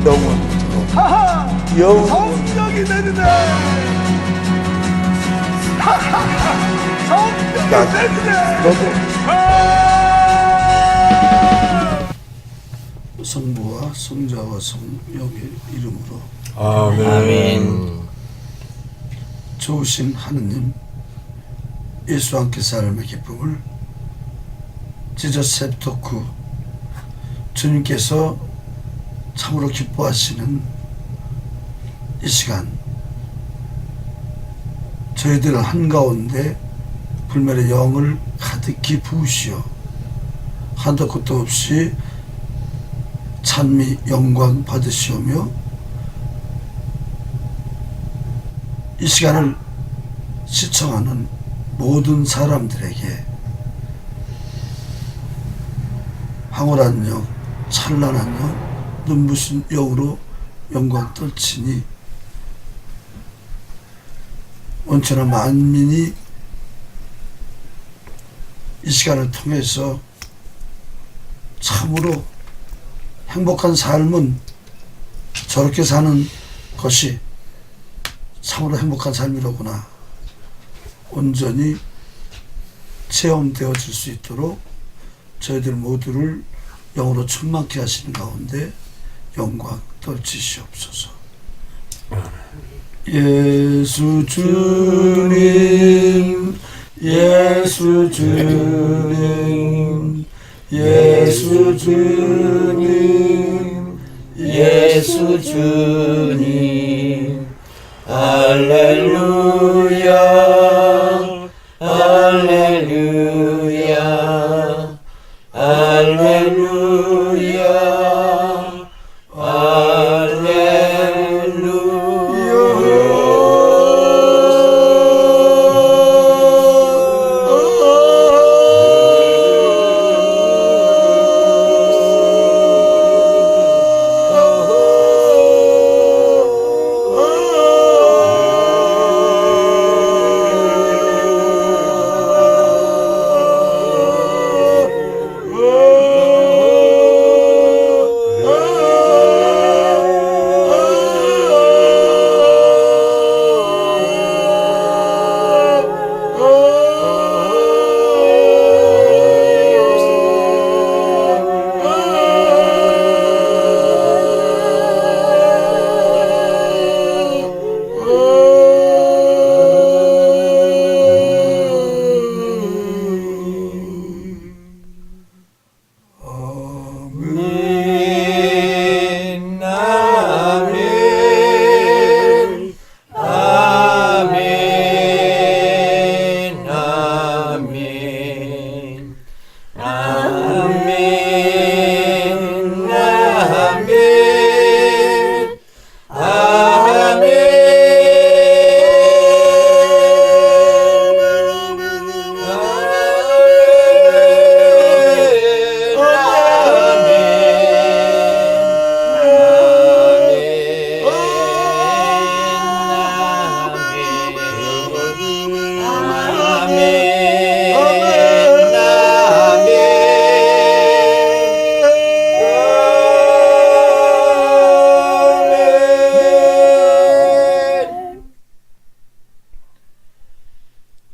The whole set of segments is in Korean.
영원토록 하하! 영원 성령이 내리네! 하하! 성령이 내리네! 너도 성부와 성자와 성령의 이름으로 아멘. 좋으신 하느님, 예수와 함께 삶의 기쁨을 지저스 헵토크 주님께서 참으로 기뻐하시는 이 시간, 저희들 한가운데 불멸의 영을 가득히 부으시어 한도 끝도 없이 찬미 영광 받으시오며 이 시간을 시청하는 모든 사람들에게 황홀한 영, 찬란한 영, 눈부신 영으로 영광 떨치니 온천한 만민이 이 시간을 통해서 참으로 행복한 삶은 저렇게 사는 것이 참으로 행복한 삶이로구나 온전히 체험되어질 수 있도록 저희들 모두를 영으로 충만케 하시는 가운데 영광 떨치시옵소서. 예수 주님, 예수 주님, 예수 주님, 예수 주님, 할렐루야, 할렐루야, 할렐루야,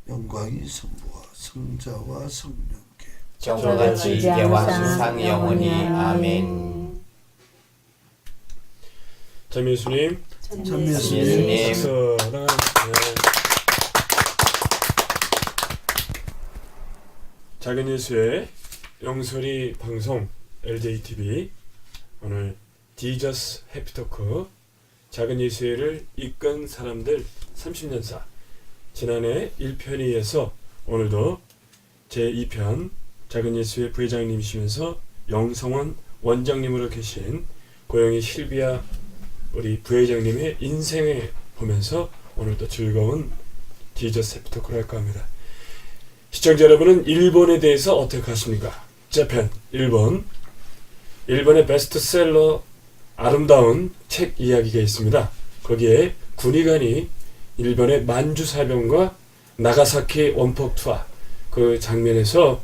영광이 성부와 성자와 성령께 정같이 이제와 항상 영원히 아멘. 참 예수님, 참 예수님. 예수님 사랑하는 작은 예수의 영설이 방송 LJTV 오늘 디저스 해피토크 작은 예수회를 이끈 사람들 30년사 지난해 1편에 이어서 오늘도 제2편 작은 예수회 부회장님이시면서 영성원 원장님으로 계신 고영희 실비아 우리 부회장님의 인생을 보면서 오늘도 즐거운 디저스 해피토크를 할까 합니다. 시청자 여러분은 일본에 대해서 어떻게 하십니까? 재팬, 일본의 베스트셀러 아름다운 책 이야기가 있습니다. 거기에 군의관이 일본의 만주사병과 나가사키 원폭 투하 그 장면에서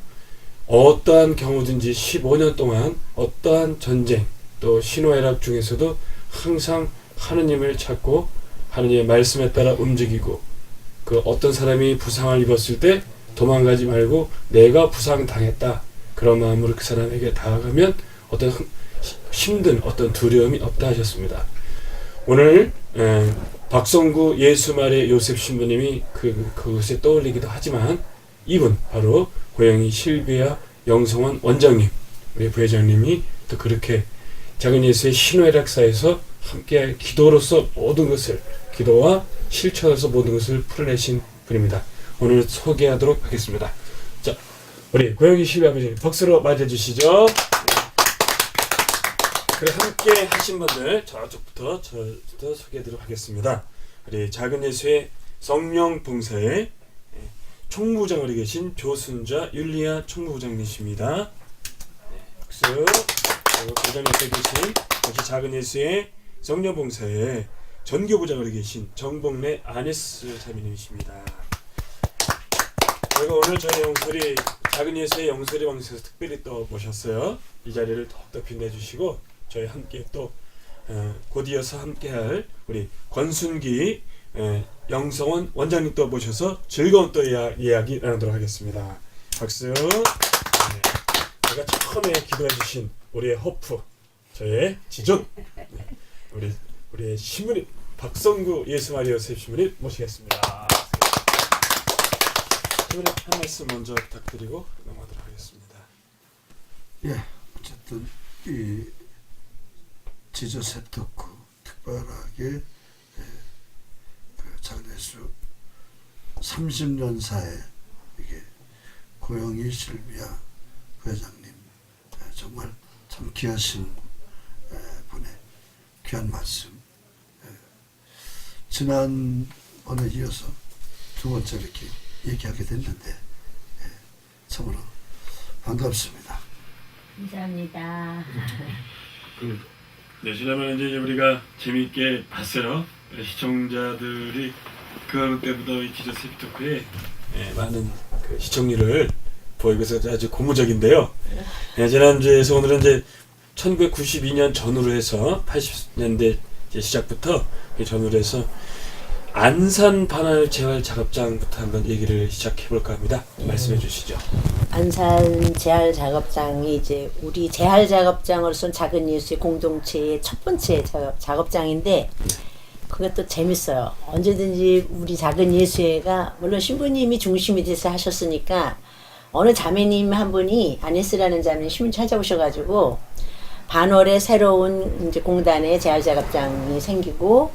어떠한 경우든지 15년 동안 어떠한 전쟁 또 신호애락 중에서도 항상 하느님을 찾고 하느님의 말씀에 따라 움직이고 그 어떤 사람이 부상을 입었을 때 도망가지 말고 내가 부상당했다 그런 마음으로 그 사람에게 다가가면 어떤 힘든 어떤 두려움이 없다 하셨습니다. 오늘 박성구 예수말의 요셉 신부님이 그것에 떠올리기도 하지만 이분 바로 고영희 실비아 영성원 원장님 우리 부회장님이 또 그렇게 작은 예수의 신회락사에서 함께 기도로서 모든 것을 기도와 실천에서 모든 것을 풀어내신 분입니다. 오늘 소개하도록 하겠습니다. 자, 우리 고영희 실비 아버지 박수로 맞이해 주시죠. 그래 함께 하신 분들 저부터 소개하도록 하겠습니다. 우리 작은 예수의 성령 봉사의 총무부장으로 계신 조순자 율리아 총무부장님이십니다. 박수. 그리고 부장 옆에 계신 역시 작은 예수의 성령 봉사의 전교부장으로 계신 정복래 아네스 자매님이십니다. 저희가 오늘 저희 영설이 작은 예수의 영설이 방송에서 특별히 또 모셨어요. 이 자리를 더욱더 빛내주시고 저희 함께 또 곧이어서 함께할 우리 권순기 영성원 원장님 또 모셔서 즐거운 또 이야기 나누도록 하겠습니다. 박수. 네. 제가 처음에 기도해주신 우리의 호프, 저의 지존, 네. 우리의 신부님 박성구 예수마리아 요셉 신부님 모시겠습니다. 신부님 한 말씀 먼저 부탁드리고 넘어가도록 하겠습니다. 예, 어쨌든 이 지저 세토크 특별하게 그 작은 예수 30년사에 이게 고영희 실비아 회장님 정말 참 귀하신 분의 귀한 말씀 지난번에 이어서 두 번째 이렇게 얘기하게 됐는데 참으로 반갑습니다. 감사합니다. 네, 지난번에 이제 우리가 재미있게 봤어요. 시청자들이 그 때보다 이 기저 세피토크에 많은 그 시청률을 보이고 있어서 아주 고무적인데요. 지난주에서 오늘은 이제 1992년 전후로 해서 80년대 시작부터 전후로 해서 안산 반환 재활 작업장부터 한번 얘기를 시작해 볼까 합니다. 말씀해 주시죠. 안산 재활 작업장이 이제 우리 재활 작업장으로서는 작은 예수의 공동체의 첫 번째 작업장인데 그것도 재밌어요. 언제든지 우리 작은 예수회가 물론 신부님이 중심이 돼서 하셨으니까 어느 자매님 한 분이 아네스라는 자매님 신부 찾아오셔가지고 반월에 새로운 이제 공단에 재활 작업장이 생기고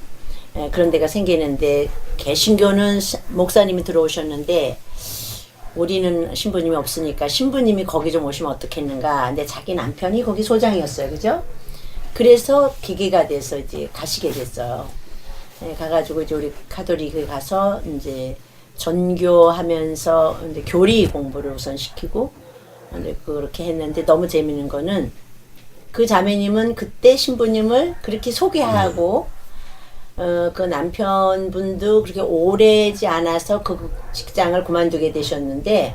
그런 데가 생기는데 개신교는 목사님이 들어오셨는데 우리는 신부님이 없으니까 신부님이 거기 좀 오시면 어떻겠는가. 근데 자기 남편이 거기 소장이었어요, 그죠? 그래서 기계가 돼서 이제 가시게 됐어요. 가가지고 이제 우리 카톨릭에 가서 이제 전교하면서 이제 교리 공부를 우선 시키고 이제 그렇게 했는데 너무 재밌는 거는 그 자매님은 그때 신부님을 그렇게 소개하고 그 남편분도 그렇게 오래지 않아서 그 직장을 그만두게 되셨는데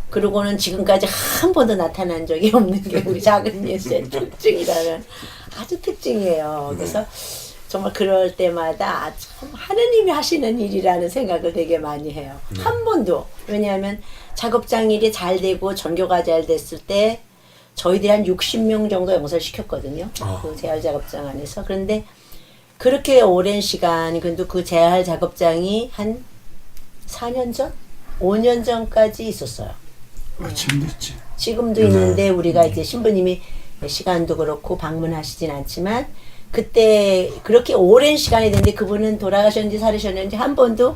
그러고는 지금까지 한 번도 나타난 적이 없는 게 우리 작은 예수의 특징이라는 아주 특징이에요. 그래서 정말 그럴 때마다 참 하느님이 하시는 일이라는 생각을 되게 많이 해요. 한 번도. 왜냐하면 작업장 일이 잘 되고 전교가 잘 됐을 때 저희들이 한 60명 정도 영설 시켰거든요. 그 재활 작업장 안에서. 그런데 그렇게 오랜 시간, 근데 그 재활 작업장이 한 4년 전? 5년 전까지 있었어요. 지금 됐지. 지금도 있는데 우리가 이제 신부님이 시간도 그렇고 방문하시진 않지만 그때 그렇게 오랜 시간이 됐는데 그분은 돌아가셨는지 살으셨는지 한 번도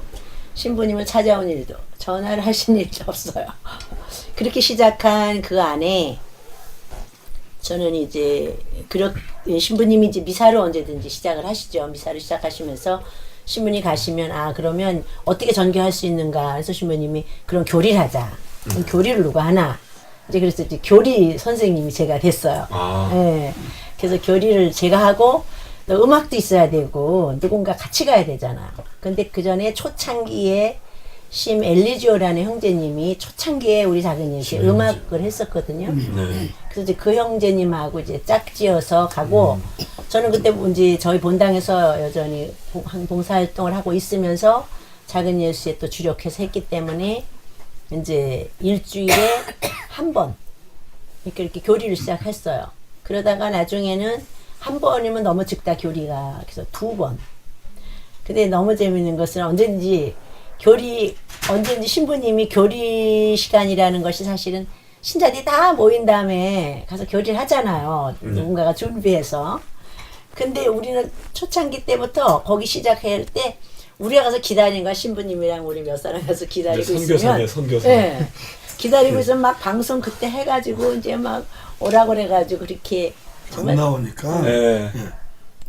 신부님을 찾아온 일도 전화를 하신 일도 없어요. 그렇게 시작한 그 안에 저는 이제 신부님이 이제 미사를 언제든지 시작을 하시죠. 미사를 시작하시면서 신부님 가시면 그러면 어떻게 전교할 수 있는가. 그래서 신부님이 그럼 교리를 하자. 그럼 교리를 누가 하나. 이제 그래서 이제 교리 선생님이 제가 됐어요. 네. 그래서 교리를 제가 하고 또 음악도 있어야 되고 누군가 같이 가야 되잖아. 근데 그 전에 초창기에 심 엘리지오라는 형제님이 초창기에 우리 작은 예수에 음악을 했었거든요. 그래서 이제 그 형제님하고 이제 짝지어서 가고 저는 그때 이제 저희 본당에서 여전히 봉사활동을 하고 있으면서 작은 예수에 또 주력해서 했기 때문에 이제 일주일에 한 번 이렇게 교리를 시작했어요. 그러다가 나중에는 한 번이면 너무 적다 교리가 그래서 2번. 근데 너무 재밌는 것은 언제든지 신부님이 교리 시간이라는 것이 사실은 신자들이 다 모인 다음에 가서 교리를 하잖아요. 누군가가 준비해서. 근데 우리는 초창기 때부터 거기 시작할 때 우리가 가서 기다리는 거야. 신부님이랑 우리 몇 사람 가서 기다리고 있으면. 선교사. 네. 기다리고 있으면 막 방송 그때 해가지고 이제 막 오라 그래가지고 그렇게 안 나오니까. 네.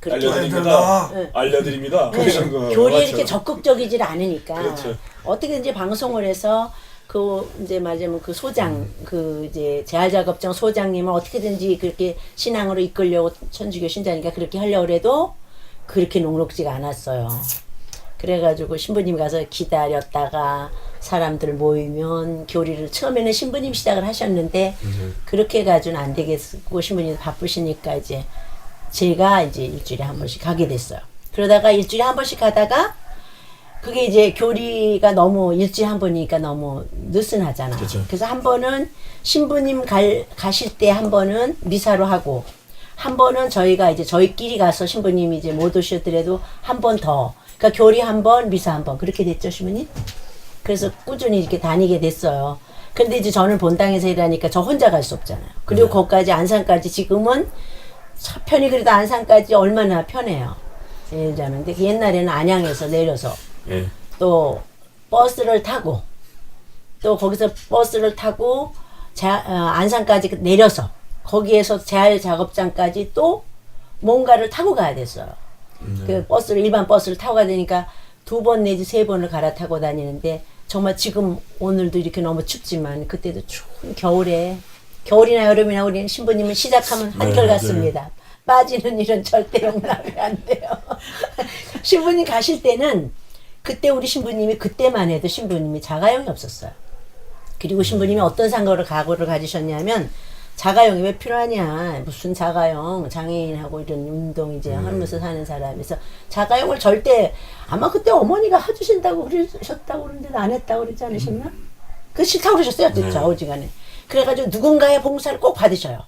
그렇게 알려드립니다. 네. 알려드립니다. 네. 그런 거. 교리에 맞죠. 이렇게 적극적이질 않으니까 그렇죠. 어떻게든지 방송을 해서 그 이제 말하자면 그 소장 그 이제 재활작업장 소장님을 어떻게든지 그렇게 신앙으로 이끌려고 천주교 신자니까 그렇게 하려고 해도 그렇게 녹록지가 않았어요. 그래가지고 신부님 가서 기다렸다가 사람들 모이면 교리를 처음에는 신부님 시작을 하셨는데 그렇게 해가지고는 안 되겠고 신부님 바쁘시니까 이제 제가 이제 일주일에 한 번씩 가게 됐어요. 그러다가 일주일에 한 번씩 가다가 그게 이제 교리가 너무 일주일에 한 번이니까 너무 느슨하잖아. 그렇죠. 그래서 한 번은 신부님 가실 때 한 번은 미사로 하고 한 번은 저희가 이제 저희끼리 가서 신부님이 이제 못 오셨더라도 한 번 더. 그러니까 교리 한 번, 미사 한 번. 그렇게 됐죠, 신부님? 그래서 꾸준히 이렇게 다니게 됐어요. 근데 이제 저는 본당에서 일하니까 저 혼자 갈 수 없잖아요. 그리고 거기까지 안산까지 지금은 편히 그래도 안산까지 얼마나 편해요. 예전에. 근데 옛날에는 안양에서 내려서 네. 또 버스를 타고 또 거기서 버스를 타고 안산까지 내려서 거기에서 재활 작업장까지 또 뭔가를 타고 가야 됐어요. 그 버스를 일반 버스를 타고 가야 되니까 2번 내지 3번을 갈아타고 다니는데 정말 지금 오늘도 이렇게 너무 춥지만 그때도 추운 겨울이나 여름이나 우리는 신부님은 시작하면 한결 같습니다. 빠지는 일은 절대 용납이 안 돼요. 신부님 가실 때는 그때 우리 신부님이 그때만 해도 신부님이 자가용이 없었어요. 그리고 신부님이 어떤 각오를 가지셨냐면 자가용이 왜 필요하냐 무슨 자가용 장애인하고 이런 운동 이제 하면서 사는 사람에서 자가용을 절대 아마 그때 어머니가 해주신다고 그러셨다고 그러는데 안 했다고 그러지 않으셨나? 그 싫다고 그러셨어요. 어지간에. 그래가지고 누군가의 봉사를 꼭 받으셔요.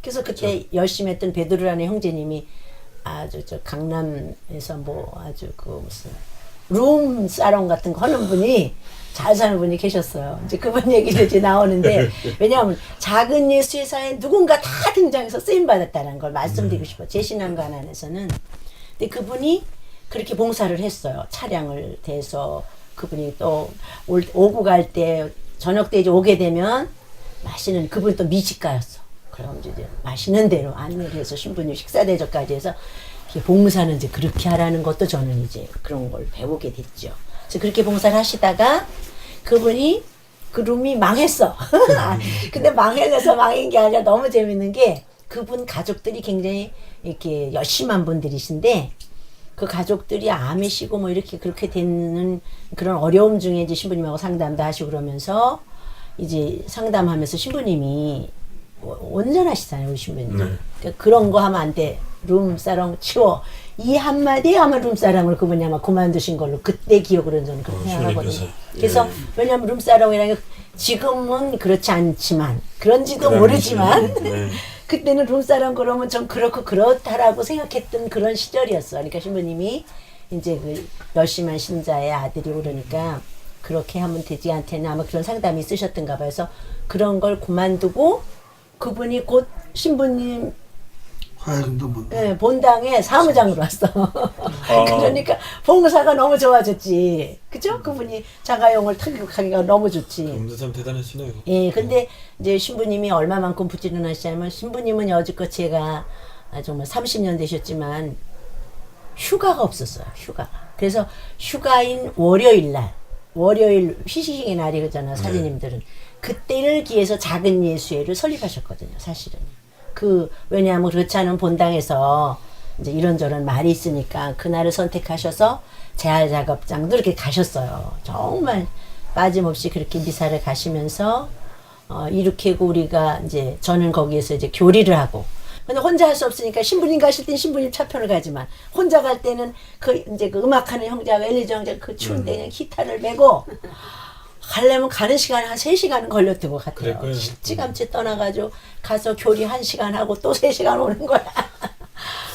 그래서 그때 열심히 했던 베드로라는 형제님이 아주 저 강남에서 뭐 아주 그 무슨 룸 사롱 같은 거 하는 분이 잘 사는 분이 계셨어요. 이제 그분 얘기도 이제 나오는데 왜냐하면 작은 예수회사에 누군가 다 등장해서 쓰임 받았다는 걸 말씀드리고 싶어요. 제 신앙관 안에서는. 근데 그분이 그렇게 봉사를 했어요. 차량을 대서 그분이 또 오고 갈 때 저녁 때 이제 오게 되면 맛있는 그분이 또 미식가였어. 그럼 이제 맛있는 대로 안내를 해서 신부님 식사 대접까지 해서 봉사는 이제 그렇게 하라는 것도 저는 이제 그런 걸 배우게 됐죠. 그래서 그렇게 봉사를 하시다가 그분이 그 룸이 망했어. 근데 망해서 망한 게 아니라 너무 재밌는 게 그분 가족들이 굉장히 이렇게 열심한 분들이신데 그 가족들이 암이시고 뭐 이렇게 그렇게 되는 그런 어려움 중에 이제 신부님하고 상담도 하시고 그러면서 이제 상담하면서 신부님이 온전하시잖아요, 우리 신부님. 네. 그러니까 그런 거 하면 안 돼. 룸사롱 치워. 이 한마디에 아마 룸사롱을 그분이 아마 그만두신 걸로 그때 기억으로는 저는 그렇게 생각하거든요. 그래서 왜냐하면 룸사롱이라는 게 지금은 그렇지 않지만 그런지도 모르지만 네. 그때는 룸사롱 그러면 좀 그렇고 그렇다라고 생각했던 그런 시절이었어. 그러니까 신부님이 이제 그 열심한 신자의 아들이 오르니까 그렇게 하면 되지 않겠나 아마 그런 상담이 있으셨던가 봐요. 그래서 그런 걸 그만두고 그분이 곧 신부님 화해금도 못. 네, 본당에 사무장으로 왔어. 그러니까 봉사가 너무 좋아졌지. 그죠? 그분이 자가용을 타격하기가 너무 좋지. 엄청 참 대단하시네요. 예, 근데 이제 신부님이 얼마만큼 부지런하시냐면 신부님은 여지껏 제가 정말 30년 되셨지만 휴가가 없었어요. 휴가가. 그래서 휴가인 월요일 휴식의 날이 그잖아 사제님들은. 그때를 기해서 작은 예수회를 설립하셨거든요. 사실은. 왜냐하면 그렇지 않은 본당에서 이제 이런저런 말이 있으니까 그날을 선택하셔서 재활작업장도 이렇게 가셨어요. 정말 빠짐없이 그렇게 미사를 가시면서 이렇게 우리가 이제 저는 거기에서 이제 교리를 하고 근데 혼자 할 수 없으니까 신부님 가실 땐 신부님 차편을 가지만 혼자 갈 때는 그 이제 그 음악하는 형제가 엘리정 형제 그 추운데 그냥 기타를 메고 가려면 가는 시간이 한 3시간은 걸렸던 것 같아요. 그랬고요. 일찌감치 떠나가지고 가서 교리 1시간 하고 또 3시간 오는 거야.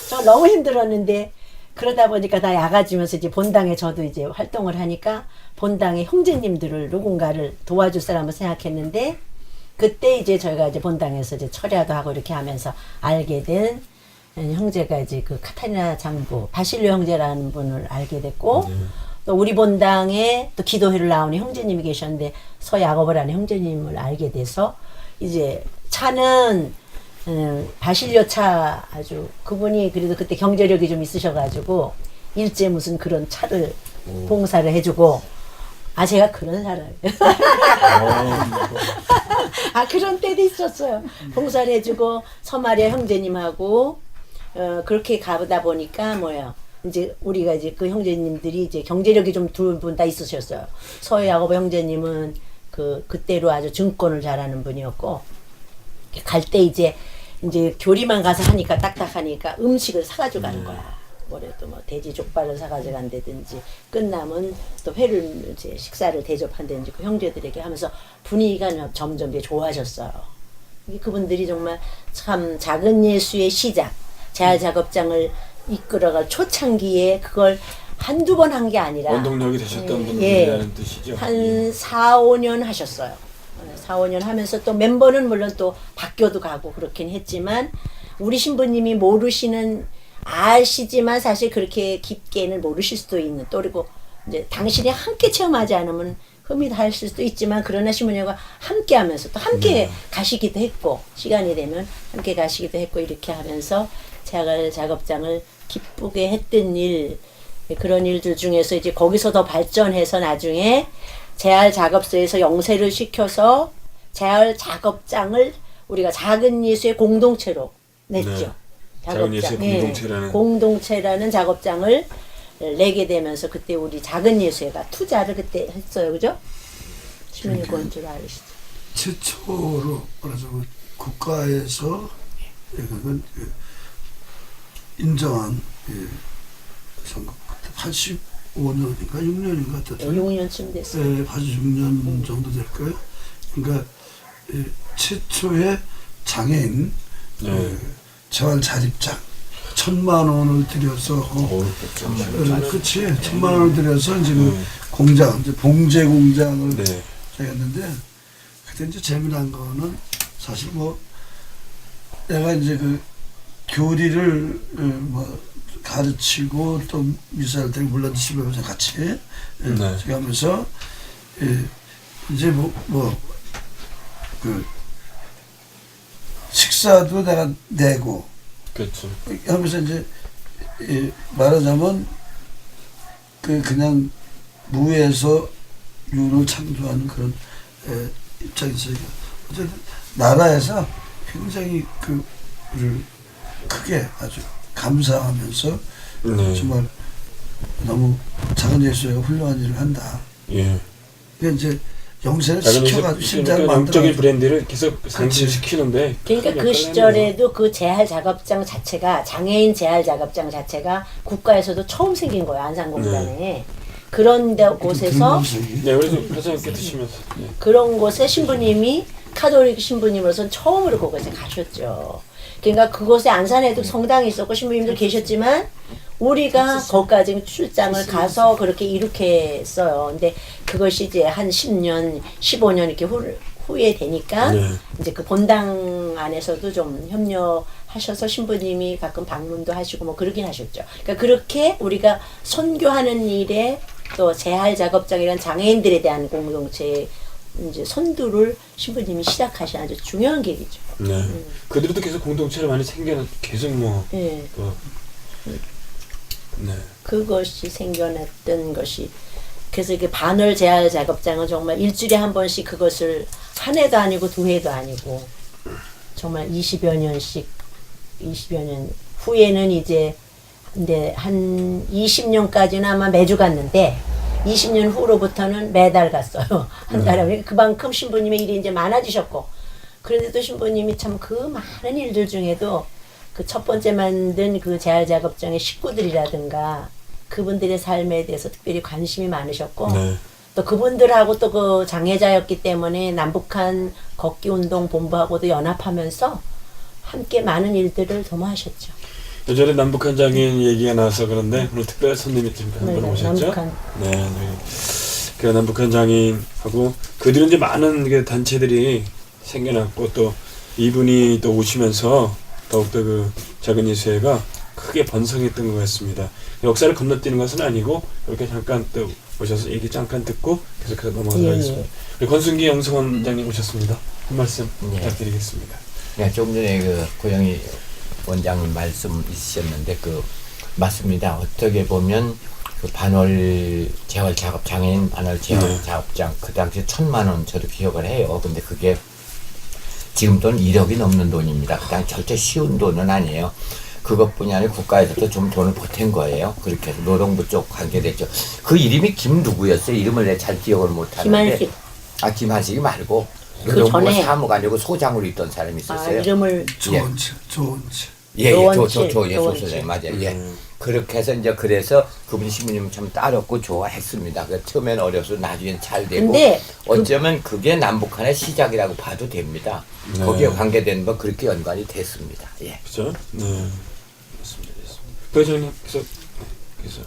저 너무 힘들었는데 그러다 보니까 나 야가지면서 이제 본당에 저도 이제 활동을 하니까 본당의 형제님들을 누군가를 도와줄 사람을 생각했는데 그때 이제 저희가 이제 본당에서 이제 철야도 하고 이렇게 하면서 알게 된 형제가 이제 그 카타리나 장부 바실료 형제라는 분을 알게 됐고 또 우리 본당에 또 기도회를 나오는 형제님이 계셨는데 서야고보라는 형제님을 알게 돼서 이제 차는 바실료 차 아주 그분이 그래도 그때 경제력이 좀 있으셔가지고 일제 무슨 그런 차를 봉사를 해주고 제가 그런 사람이에요. 그런 때도 있었어요. 봉사를 해주고 서마리아 형제님하고 그렇게 가보다 보니까 이제 우리가 이제 그 형제님들이 이제 경제력이 좀 두 분 다 있으셨어요. 서야고보 형제님은 그때로 아주 증권을 잘하는 분이었고 갈 때 이제 교리만 가서 하니까 딱딱하니까 음식을 사가지고 가는 거야. 뭐래도 돼지 족발을 사가지고 간다든지 끝나면 또 회를 이제 식사를 대접한다든지 그 형제들에게 하면서 분위기가 점점 이제 좋아졌어요. 그분들이 정말 참 작은 예수의 시작, 재활 작업장을 이끌어갈 초창기에 그걸 한두 번 한 게 아니라 원동력이 되셨던 분들이라는 뜻이죠. 한 4, 5년 하셨어요. 4, 5년 하면서 또 멤버는 물론 또 바뀌어도 가고 그렇긴 했지만 우리 신부님이 아시지만 사실 그렇게 깊게는 모르실 수도 있는 또 그리고 이제 당신이 함께 체험하지 않으면 흠이 닿을 수도 있지만 그러나 신부님과 함께 하면서 또 함께 가시기도 했고 시간이 되면 함께 가시기도 했고 이렇게 하면서 재활 작업장을 기쁘게 했던 일 그런 일들 중에서 이제 거기서 더 발전해서 나중에 재활 작업소에서 영세를 시켜서 재활 작업장을 우리가 작은 예수의 공동체로 냈죠. 네. 작은 예수의 공동체라는 공동체라는 작업장을 내게 되면서 그때 우리 작은 예수회가 투자를 그때 했어요, 그죠? 신문이 그건 줄 아시죠? 최초로 말하자면 국가에서 그건 인정한 선거 85년인가 6년인가 6년쯤 됐어요. 86년 정도 될 거예요. 그러니까 최초의 장애인 재활 자립장 1,000만 원을 들여서 그치 1,000만 원을 들여서 이제 그 공장 이제 봉제 공장을 했는데 그때 이제 재미난 거는 사실 내가 이제 그 교리를 가르치고 또 미사할 때 물론 집에서 같이 제가 하면서 이제 그 식사도 내가 내고 그렇죠. 하면서 이제 말하자면 그냥 무에서 유를 창조하는 그런 입장에서 어쨌든 나라에서 굉장히 그를 크게 아주 감사하면서 정말 너무 작은 예수가 훌륭한 일을 한다. 그러니까 이제 영세를 시켜가지고 심장을 그러니까 영적인 만들어. 브랜드를 계속 상승시키는데 그러니까 그 시절에도 그 재활 작업장 자체가 장애인 재활 작업장 자체가 국가에서도 처음 생긴 거예요. 안산공단에. 그런 곳에서 그래서 가정께 드시면서 그런 곳에 신부님이 카톨릭 신부님으로서는 처음으로 그곳에 가셨죠. 그러니까 그곳에 안산에도 성당이 있었고 신부님도 계셨지만 우리가 거기까지 출장을 가서 그렇게 이렇게 했어요. 근데 그것이 이제 한 10년, 15년 이렇게 후에 되니까 이제 그 본당 안에서도 좀 협력하셔서 신부님이 가끔 방문도 하시고 뭐 그러긴 하셨죠. 그러니까 그렇게 우리가 선교하는 일에 또 재활 작업장이라는 장애인들에 대한 공동체의 이제 선두를 신부님이 시작하신 아주 중요한 계기죠. 그들도 계속 공동체를 많이 계속 그것이 생겨났던 것이 그래서 이게 반월 재활 작업장은 정말 일주일에 한 번씩 그것을 한 해도 아니고 두 해도 아니고 정말 20여 년 후에는 이제 근데 한 20년까지는 아마 매주 갔는데 20년 후로부터는 매달 갔어요. 한 달에. 그만큼 신부님의 일이 이제 많아지셨고 그런데도 신부님이 참 그 많은 일들 중에도 그 첫 번째 만든 그 재활작업장의 식구들이라든가 그분들의 삶에 대해서 특별히 관심이 많으셨고 네. 또 그분들하고 또 그 장애자였기 때문에 남북한 걷기 운동 본부하고도 연합하면서 함께 많은 일들을 도모하셨죠. 예전에 남북한 장애인 얘기가 나와서 그런데 오늘 특별 손님이 지금 한 분 오셨죠? 남북한. 네, 네. 그 남북한 장애인하고 그 뒤로 이제 많은 그 단체들이 생겨났고 또 이분이 또 오시면서 더욱더 그 작은 예수회가 크게 번성했던 것 같습니다. 역사를 건너뛰는 것은 아니고 이렇게 잠깐 또 오셔서 얘기 잠깐 듣고 계속해서 넘어가도록 예, 하겠습니다. 우리 권순기 영성원장님 오셨습니다. 한 말씀 네. 부탁드리겠습니다. 네, 조금 전에 그 고영희 원장님 말씀 있으셨는데 맞습니다. 어떻게 보면 그 반월 재활 작업 장애인 반월 재활 네. 작업장 그 당시 1,000만 원 저도 기억을 해요. 근데 그게 지금 돈 1억이 넘는 돈입니다. 그냥 절대 쉬운 돈은 아니에요. 그것뿐이 아니라 국가에서도 좀 돈을 보탠 거예요. 그렇게 해서 노동부 쪽 관계됐죠. 그 이름이 김 누구였어요? 이름을 내가 잘 기억을 못하는데. 김한식. 김한식이 말고 그 노동부 전에- 사무관이고 소장으로 있던 사람이 아, 있었어요. 이름을 좋은치. 조원칠, 소장님 맞아요. 예. 그렇게 해서 이제 그래서 그분이 신부님 참 따랐고 좋아했습니다. 그 처음엔 어려서 나중엔 잘 되고 근데 어쩌면 그게 남북한의 시작이라고 봐도 됩니다. 네. 거기에 관계된 건 그렇게 연관이 됐습니다. 예. 그죠? 네. 맞습니다. 부회장님 계속 계속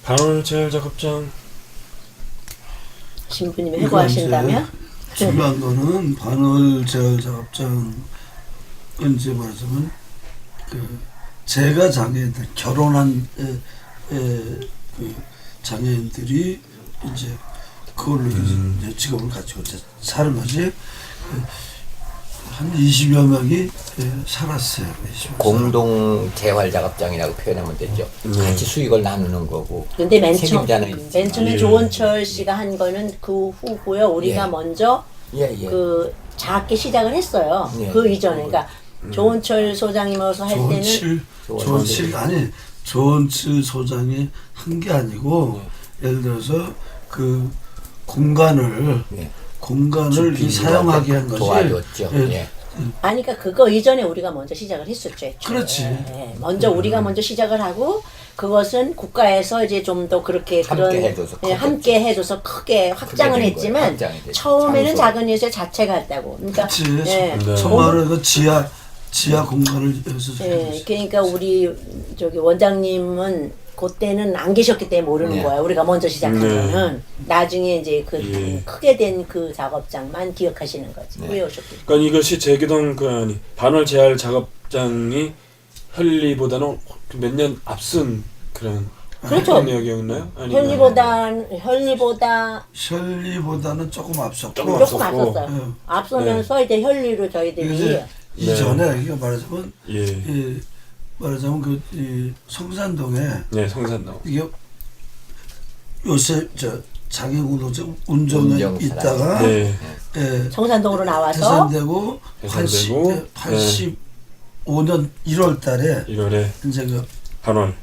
반월 재활 작업장 신부님이 회고하신다면 중요한 거는 반월 재활 작업장 이제 말하자면 그 제가 장애인들 결혼한 그 장애인들이 이제 그걸로 이제 직업을 가지고 이제 사는 거지. 한 20여 명이 살았어요. 20여 명. 공동 재활 작업장이라고 표현하면 되죠. 같이 수익을 나누는 거고. 근데 맨 책임자는 처음에 예. 조원철 씨가 한 거는 그 후고요. 우리가 예. 먼저 예. 그 작게 시작을 했어요. 예. 그 이전에 그러니까 조원철 소장님으로서 할 때는 조원칠 아니 조원칠 소장이 한 게 아니고 예를 들어서 그 공간을 예. 이렇게 사용하게 한 거지. 도와줬죠. 예. 예. 아니 그러니까 그거 이전에 우리가 먼저 시작을 했었죠. 애초에. 그렇지. 예. 먼저 우리가 먼저 시작을 하고 그것은 국가에서 이제 좀 더 그렇게 함께 그런 해줘서 예, 컸겠죠. 함께 해줘서 크게 확장을 된 했지만 거예요. 확장이 됐죠. 처음에는 장소. 작은 예술 자체가 했다고. 그러니까 그렇지. 예. 네. 정말로 그 지하 공간을 여기서 예, 그러니까 우리 저기 원장님은 그때는 안 계셨기 때문에 모르는 네. 거야. 우리가 먼저 시작한 네. 거는 나중에 이제 그 예. 크게 된 그 작업장만 기억하시는 거지. 네. 왜 오셨겠지? 그러니까 이것이 제기동 그 아니 반월 재활 작업장이 혈리보다는 몇 년 앞선 그런 그렇죠. 내용이었나요? 아니면 혈리보다는 조금 앞섰고 조금 조금 앞섰고. 앞섰어요. 예. 앞서면서 이제 혈리로 저희들이 이제 이전에 이거 말하자면 예. 이 말하자면 이 성산동에 네, 성산동. 이게 요새 저 장애공동체 운전에 운정 있다가 네. 성산동으로 나와서 해산되고 해산되고, 85년 1월 달에 1월에 이제 그 반월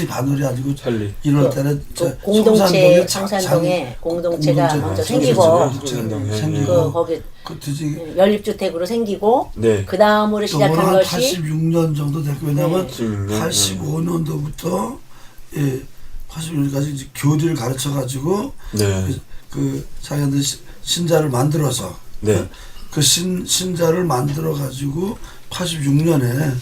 반월이 아니고 혈리. 1월 달에 그 공동체 성산동에 성산동에 공동체가 공동체가 먼저 생기고 생기고 생기고. 그 거기 그때 연립주택으로 생기고 네. 그 다음으로 시작한 한 것이 86년 정도 됐고 왜냐면 네. 85년도부터 86년까지 이제 교리를 가르쳐 가지고 네. 그 자기들 신자를 만들어서 네. 그 신자를 만들어 가지고 86년에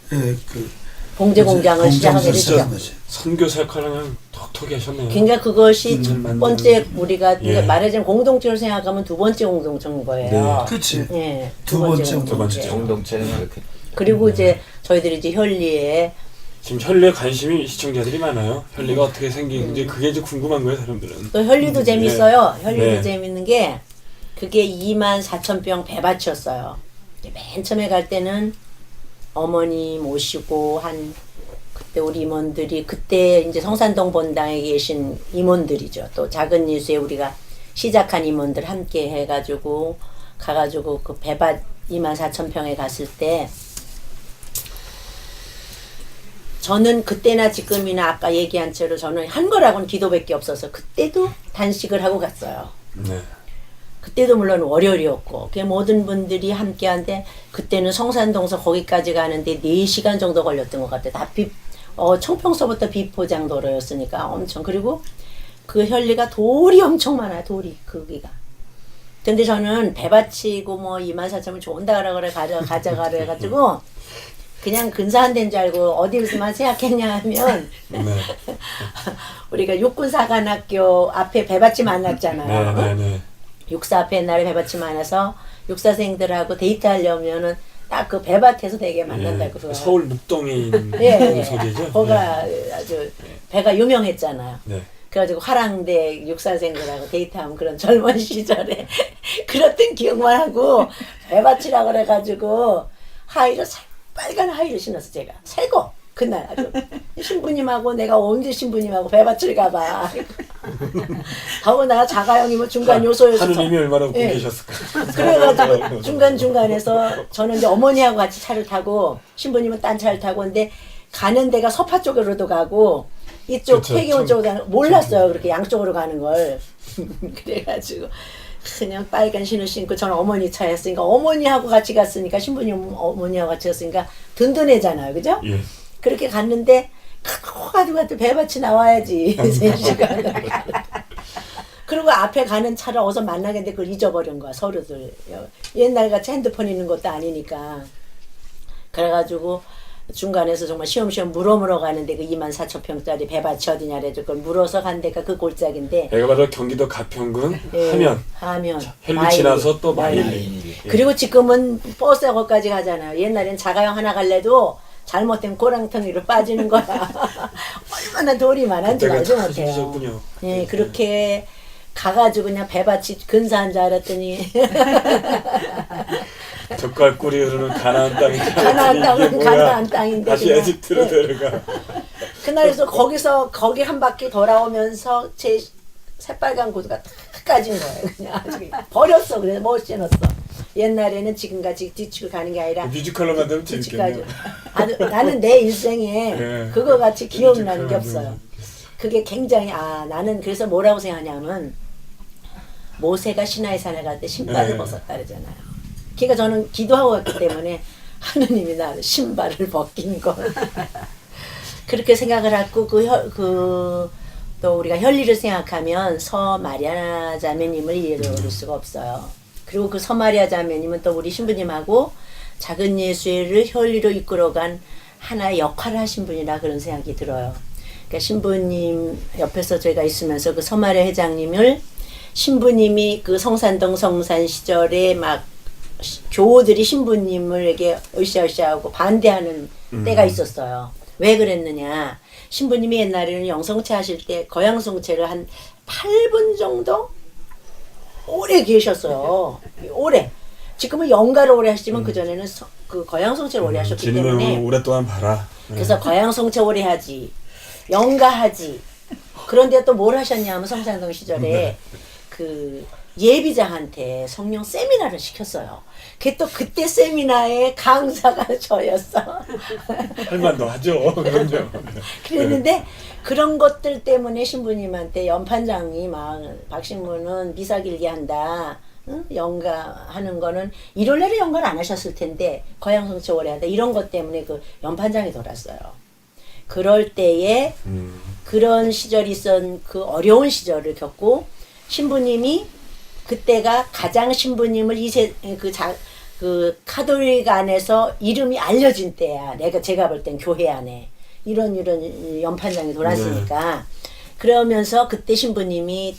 그 봉제공장을 시작하게 시작한 되죠. 거지. 선교사 역할을 그냥 톡톡히 하셨네요. 그러니까 그것이 첫 만드는 번째 우리가 예. 말하자면 공동체로 생각하면 두 번째 공동체인 거예요. 네. 그렇지. 예, 두 번째 두 번째. 공동체는 그렇게 그리고 이제 저희들이 이제 혈리에 지금 혈리에 관심이 시청자들이 많아요. 혈리가 어떻게 생기는지 그게 이제 궁금한 거예요, 사람들은. 또 혈리도 재밌어요. 혈리도 네. 재밌는 게 그게 24,000병 배밭이었어요. 맨 처음에 갈 때는 어머니 모시고 한 그때 우리 임원들이 그때 이제 성산동 본당에 계신 임원들이죠. 또 작은 예수에 우리가 시작한 임원들 함께 해가지고 가가지고 그 배밭 24,000평에 갔을 때 저는 그때나 지금이나 아까 얘기한 채로 저는 한 거라고는 기도밖에 없어서 그때도 단식을 하고 갔어요. 네. 그때도 물론 월요일이었고 그 모든 분들이 함께한데 그때는 성산동서 거기까지 가는데 4시간 정도 걸렸던 것 같아요. 다 청평서부터 비포장도로였으니까 엄청. 그리고 그 현리가 돌이 엄청 많아요. 돌이 거기가. 근데 저는 배 받치고 뭐 24,000원 좋은다 그래 가져가라 해가지고 그냥 근사한 데인 줄 알고 어디서만 생각했냐 하면 우리가 육군사관학교 앞에 배받침 만났잖아요. 네네네. 육사 앞에 옛날에 배받침 만나서 육사생들하고 데이트하려면은 딱 그 배밭에서 되게 만난다고 그래요. 서울 묵동에 있는 예, 소리죠. 거기가 아주 배가 유명했잖아요. 네. 그래가지고 화랑대 육사생들하고 데이트하면 그런 젊은 시절에 그랬던 기억만 하고 배밭이라 그래가지고 하이를 빨간 하이를 신었어 제가 새거 그날 아주 신부님하고 내가 언제 신부님하고 배밭을 가봐. 더구나 자가용이 뭐 중간 요소에서 하느님이 얼마나 웃고 예. 계셨을까. 그래가지고 중간중간에서 저는 이제 어머니하고 같이 차를 타고 신부님은 딴 차를 타고 근데 가는 데가 서파 쪽으로도 가고 이쪽 그쵸, 폐기원 쪽으로 가는 몰랐어요. 그렇게 양쪽으로 가는 걸. 그래가지고 그냥 빨간 신을 신고 저는 어머니 차였으니까 어머니하고 같이 갔으니까 신부님 어머니하고 같이 갔으니까 든든해잖아요. 그죠? 예. 그렇게 갔는데 가지고 배밭이 나와야지 3시간. 그리고 앞에 가는 차를 어디서 만나겠는데 그걸 잊어버린 거야 서로들. 옛날같이 핸드폰 있는 것도 아니니까. 그래가지고 중간에서 정말 시험시험 물어 가는데 그 24,000평짜리 배밭이 어디냐 그래서 그걸 물어서 간 데가 그 골짜기인데 내가 바로 경기도 가평군 하면 헬리 마일리. 지나서 또 마일리. 마일리. 예. 그리고 지금은 버스가 거기까지 가잖아요. 옛날엔 자가용 하나 갈래도 잘못된 고랑텅이로 빠지는 거야. 얼마나 돌이 많은지 그때가 알지 다 못해요. 힘드셨군요. 예, 그렇게 가가지고 그냥 배밭이 근사한 줄 알았더니 젓갈 꿀이 흐르는 가나안 땅이 가나안 땅은 가나안 땅인데 다시 그냥, 에집트로 예. 데려가. 그날에서 거기 한 바퀴 돌아오면서 제 새빨간 구두가 다 까진 거예요. 그냥 아주 버렸어. 그래서 못 신었어. 옛날에는 지금같이 뒤치고 가는 게 아니라 뮤지컬로 만들면 재밌겠네요. 나는 내 일생에 예. 그거 같이 기억나는 게 뮤지컬로 없어요. 그게 굉장히 나는 그래서 뭐라고 생각하냐면 모세가 시나이 산에 갈 때 신발을 네. 벗었다 그러잖아요. 그러니까 저는 기도하고 갔기 때문에 하느님이 나를 신발을 벗긴 거 그렇게 생각을 하고 또 우리가 현리를 생각하면 서마리아 자매님을 잃어버릴 수가 없어요. 그리고 그 서마리아 자매님은 또 우리 신부님하고 작은 예수회를 현리로 이끌어간 하나의 역할을 하신 분이라 그런 생각이 들어요. 그러니까 신부님 옆에서 제가 있으면서 그 서마리아 회장님을 신부님이 그 성산동 성산 시절에 막 교우들이 신부님에게 으쌰으쌰하고 반대하는 때가 있었어요. 왜 그랬느냐? 신부님이 옛날에는 영성체 하실 때 거양성체를 한 8분 정도 오래 계셨어요. 오래. 지금은 영가를 오래 하시지만 그전에는 그 거양성체를 오래 하셨기 주님을 때문에 오랫동안 봐라. 그래서 거양성체 오래 하지 영가하지. 그런데 또 뭘 하셨냐 하면 성산동 시절에 그 예비자한테 성령 세미나를 시켰어요. 그때 세미나의 강사가 저였어. 할만도 하죠. 그럼요. 그랬는데 그런 것들 때문에 신부님한테 연판장이 막 박신부는 미사 길게 한다. 응? 연가하는 거는 일요일날에 연가를 안 하셨을 텐데 거양성체 오래 한다. 이런 것 때문에 그 연판장이 돌았어요. 그럴 때에 그런 시절이 그 어려운 시절을 겪고 신부님이 그때가 가장 신부님을 그 카톨릭 안에서 이름이 알려진 때야. 제가 볼 땐 교회 안에 이런 연판장이 돌았으니까. 그러면서 그때 신부님이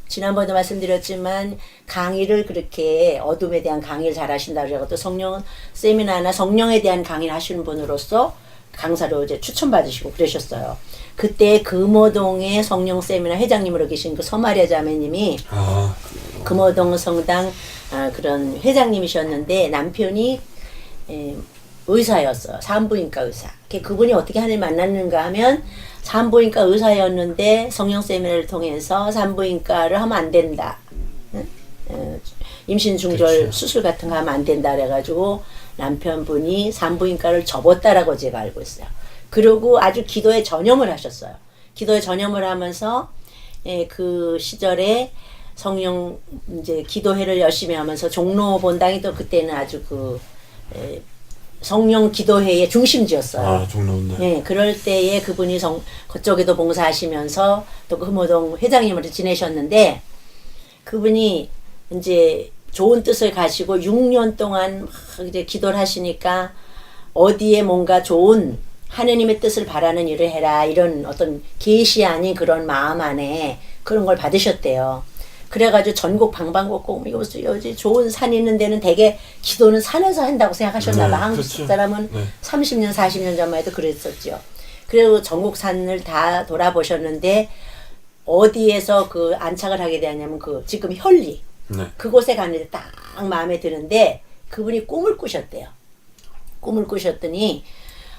지난번에도 말씀드렸지만 강의를 그렇게 어둠에 대한 강의를 잘 하신다 그러고 또 성령 세미나나 성령에 대한 강의를 하시는 분으로서 강사로 이제 추천받으시고 그러셨어요. 그때 금호동의 성령 세미나 회장님으로 계신 그 서마리아 자매님이 금호동 성당 그런 회장님이셨는데 남편이 의사였어요. 산부인과 의사. 그분이 어떻게 하늘 만났는가 하면 산부인과 의사였는데 성령 세미나를 통해서 산부인과를 하면 안 된다. 임신 중절 그렇죠. 수술 같은 거 하면 안 된다 그래가지고 남편분이 산부인과를 접었다라고 제가 알고 있어요. 그리고 아주 기도에 전념을 하셨어요. 기도에 전념을 하면서 그 시절에 성령 이제 기도회를 열심히 하면서 종로 본당이 또 그때는 아주 성령 기도회의 중심지였어요. 아, 종로운데. 네, 그럴 때에 그분이 그쪽에도 봉사하시면서 또 금호동 회장님으로 지내셨는데 그분이 이제 좋은 뜻을 가지고 6년 동안 막 이제 기도를 하시니까 어디에 뭔가 좋은 하느님의 뜻을 바라는 일을 해라 이런 어떤 계시 아닌 그런 마음 안에 그런 걸 받으셨대요. 그래가지고 전국 방방곡곡 여기 좋은 산 있는 데는 되게 기도는 산에서 한다고 생각하셨나 봐. 한국 그렇죠. 사람은 30년 40년 전만 해도 그랬었죠. 그리고 전국 산을 다 돌아보셨는데 어디에서 그 안착을 하게 되냐면 그 지금 현리 그곳에 가는데 딱 마음에 드는데 그분이 꿈을 꾸셨대요. 꿈을 꾸셨더니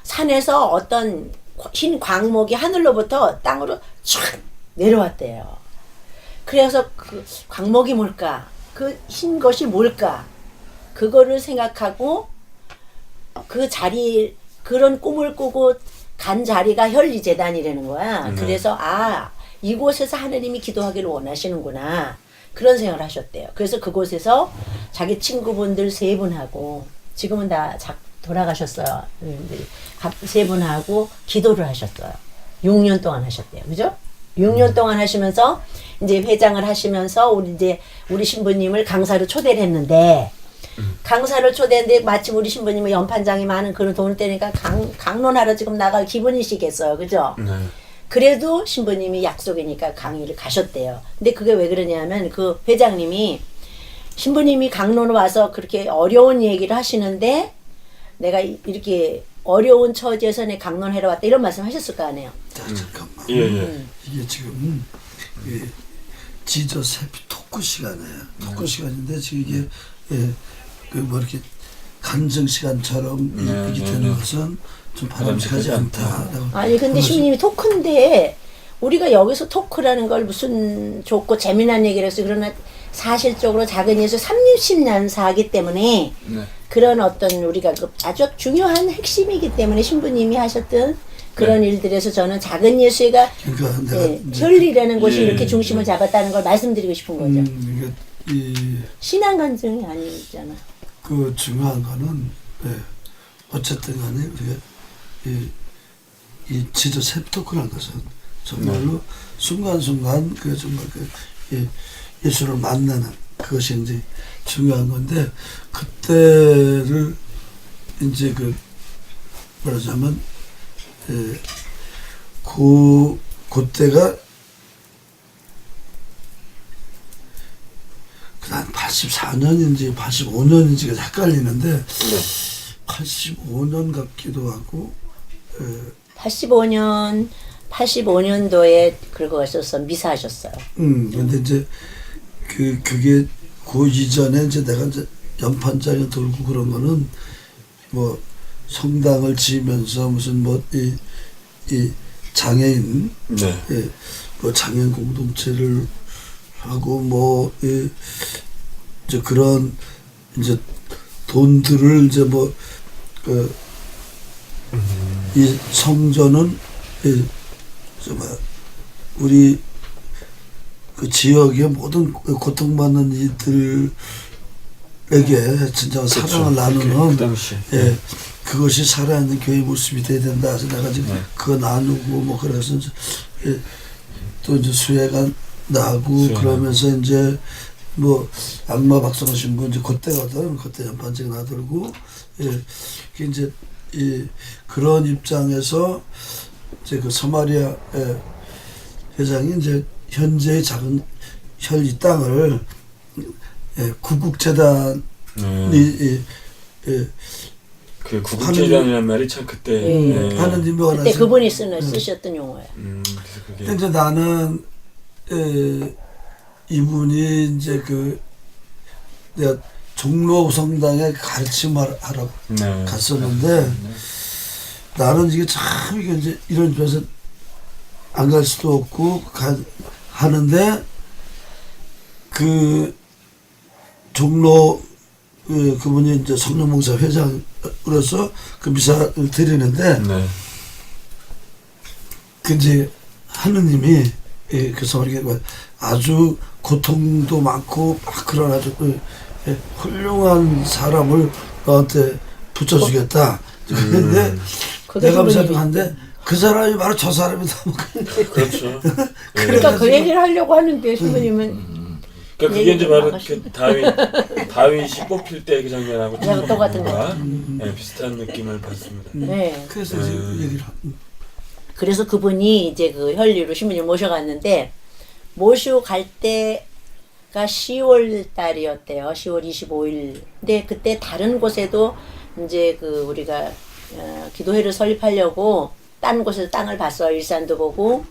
산에서 어떤 흰 광목이 하늘로부터 땅으로 촥 내려왔대요. 그래서 그 광목이 뭘까? 그 흰 것이 뭘까? 그거를 생각하고 그 자리 그런 꿈을 꾸고 간 자리가 현리재단이라는 거야. 그래서 이곳에서 하느님이 기도하기를 원하시는구나. 그런 생각을 하셨대요. 그래서 그곳에서 자기 친구분들 3분하고 지금은 다 돌아가셨어요. 3분하고 기도를 하셨어요. 6년 동안 하셨대요. 그죠? 6년 동안 하시면서 이제 회장을 하시면서 우리 신부님을 강사로 초대를 했는데 강사를 초대했는데 마침 우리 신부님은 연판장이 많은 그런 돈을 떼니까 강론하러 지금 나갈 기분이시겠어요. 그죠? 그래도 신부님이 약속이니까 강의를 가셨대요. 근데 그게 왜 그러냐면 그 회장님이 신부님이 강론을 와서 그렇게 어려운 얘기를 하시는데 내가 이렇게 어려운 처지에서 내 강론하러 왔다 이런 말씀 하셨을 거 아니에요. 자, 잠깐만. 이게 지금 지저세피 토크 시간이에요. 토크 시간인데 지금 이게 그 뭐 이렇게 간증 시간처럼 이렇게 되는 것은 좀 바람직하지 않다. 아니 근데 신부님이 토크인데 우리가 여기서 토크라는 걸 무슨 좋고 재미난 얘기를 해서 그러나 사실적으로 작은 예수 30년사이기 때문에 그런 어떤 우리가 아주 중요한 핵심이기 때문에 신부님이 하셨던 그런 일들에서 저는 작은 예수가 현리라는 곳이 이렇게 중심을 잡았다는 걸 말씀드리고 싶은 거죠. 신앙 간증이 아니잖아. 그 중요한 거는 어쨌든 간에 우리가 이 지저 셉토크라는 것은 정말로 순간순간 그 정말 예수를 만나는 그것이 이제 중요한 건데 그때를 이제 말하자면 그때가 한 84년인지 85년인지가 헷갈리는데 85년 같기도 하고 85년도에 그러고 가셔서 미사하셨어요. 근데 이제 그게 그 이전에 이제 내가 이제 연판장에 돌고 그런 거는 뭐 성당을 지으면서 무슨 뭐 이 장애인 뭐 장애인 공동체를 하고 뭐 이제 그런 이제 돈들을 이제 뭐 이 성전은 우리 그 지역의 모든 고통받는 이들에게 진짜 사랑을 나누는 그것이 살아있는 교회 모습이 돼야 된다. 그래서 내가 지금 그거 나누고 뭐 그래서 또 이제 수혜가 나고 그러면서 이제 뭐 악마 박성호 신부 이제 그때거든. 그때 연판증 나들고 이제 그런 입장에서 이제 그 서마리아 회장이 이제 현재의 작은 이 땅을 구국재단이 그 구국재단이라는 말이 참 그때 하는 임무가 그때 그분이 쓰셨던 용어예요. 근데 이제 나는 이분이 이제 내가 종로 성당에 가르침을 하러 갔었는데 나는 이게 참 이게 이제 이런 집에서 안 갈 수도 없고 하는데 그 종로 그분이 이제 성령봉사 회장으로서 그 미사를 드리는데 그 이제 하느님이 그래서 이렇게 아주 고통도 많고 막 그래가지고 훌륭한 사람을 너한테 붙여주겠다. 근데 내가 생각하는데 그 사람이 바로 저 사람이다. 그렇죠. 그러니까 그 얘기를 하려고 하는데 신부님은 그러니까 그게 이제 바로 그 다윗이 뽑힐 때 그 장면하고 네, 똑같은 거. 네, 비슷한 느낌을 받습니다. 네. 그래서 이제 얘기를 그래서 그분이 이제 그 혈리로 신부님 모셔갔는데 모시고 갈 때가 10월 달이었대요. 10월 25일. 근데 그때 다른 곳에도 이제 그 우리가 기도회를 설립하려고 딴 곳에서 땅을 봤어요. 일산도 보고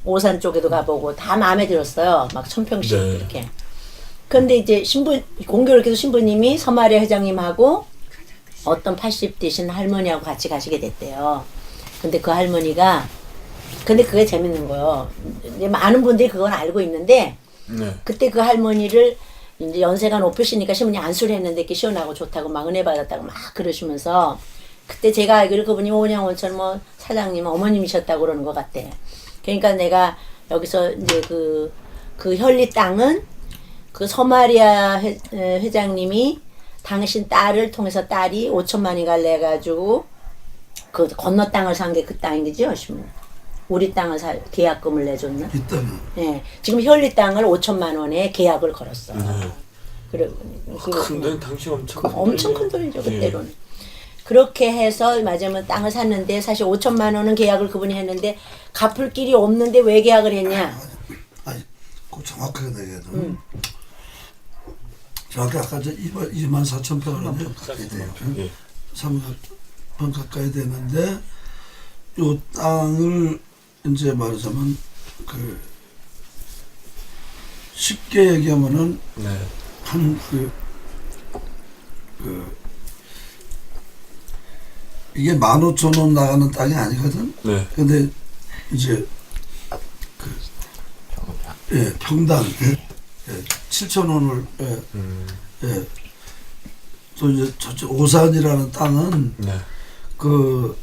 오산 쪽에도 가보고 다 마음에 들었어요. 막 1000평씩 네. 이렇게. 근데 이제 공교롭게도 신부님이 서마리아 회장님하고 어떤 80 되신 할머니하고 같이 가시게 됐대요. 근데 그 할머니가 근데 그게 재밌는 거예요. 이제 많은 분들이 그건 알고 있는데 네. 그때 그 할머니를 이제 연세가 높으시니까 신부님 안수를 했는데 이렇게 시원하고 좋다고 막 은혜 받았다고 막 그러시면서 그때 제가 알기로 그분이 오은양원천 뭐 사장님 어머님이셨다고 그러는 것 같대. 그러니까 내가 여기서 이제 그 혈리 땅은 그 서마리아 회장님이 당신 딸을 통해서 딸이 5천만이 갈래 가지고 그 건너 땅을 산 게 그 땅인 거죠, 신부님. 우리 땅을 계약금을 내줬나? 이 땅은 네, 지금 혈리 땅을 5천만 원에 계약을 걸었어. 그래, 근데 당시 엄청 큰 돈이죠 그때로는. 그렇게 해서 맞으면 땅을 샀는데 사실 5천만 원은 계약을 그분이 했는데 갚을 길이 없는데 왜 계약을 했냐? 아니 꼭 정확하게 얘기해도 정확히 아까 24,000평을 가까이 돼요. 300평 가까이 되는데 요 땅을 이제 말하자면 그 쉽게 얘기하면은 네. 한 이게 15,000원 나가는 땅이 아니거든. 네. 근데 이제 평당 7,000원을 또 이제 저쪽 오산이라는 땅은 네. 그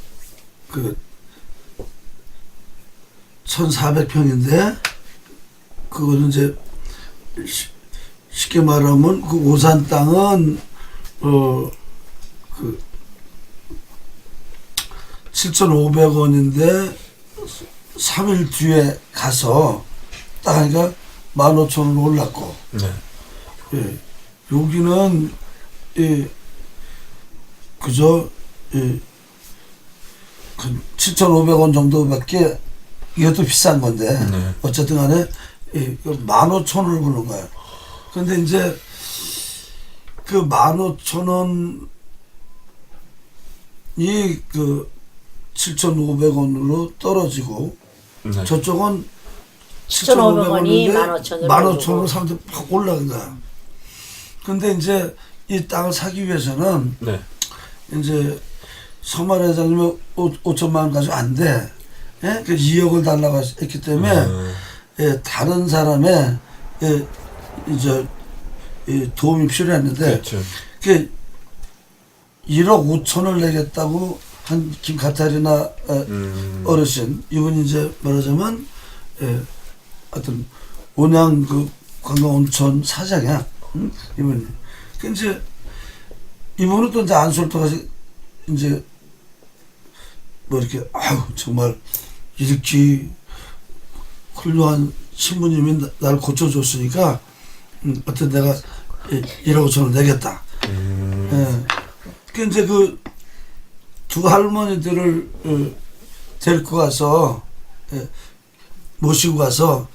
1,400평인데 그거는 이제 쉽게 말하면 그 오산 땅은 그 7,500원인데 3일 뒤에 가서 딱 하니까 15,000원 올랐고 네. 여기는 그저 그 7,500원 정도밖에 이것도 비싼 건데 어쨌든 간에 15,000원을 부는 거예요. 근데 이제 그 15,000원이 그 7,500원으로 떨어지고 네. 저쪽은 7,500원이 15,000원으로 사람들이 확 올라간 거야. 근데 이제 이 땅을 사기 위해서는 네. 이제 서마리아 회장님이 5천만 원 가지고 안 돼. 예? 그 2억을 달라고 했기 때문에 다른 사람의 이제 도움이 필요했는데 그렇죠. 그 1억 5천을 내겠다고 한 김카타리나 어르신 이분이 이제 말하자면 하여튼 온양 그 관광온천 사장이야. 이분이. 그 이제 이분은 또 이제 안수를 통해서 이제 뭐 이렇게 아유 정말 이렇게 훌륭한 신부님이 나를 고쳐줬으니까 어떤 내가 1억 5천을 내겠다. 그 이제 그 두 할머니들을 데리고 가서 모시고 가서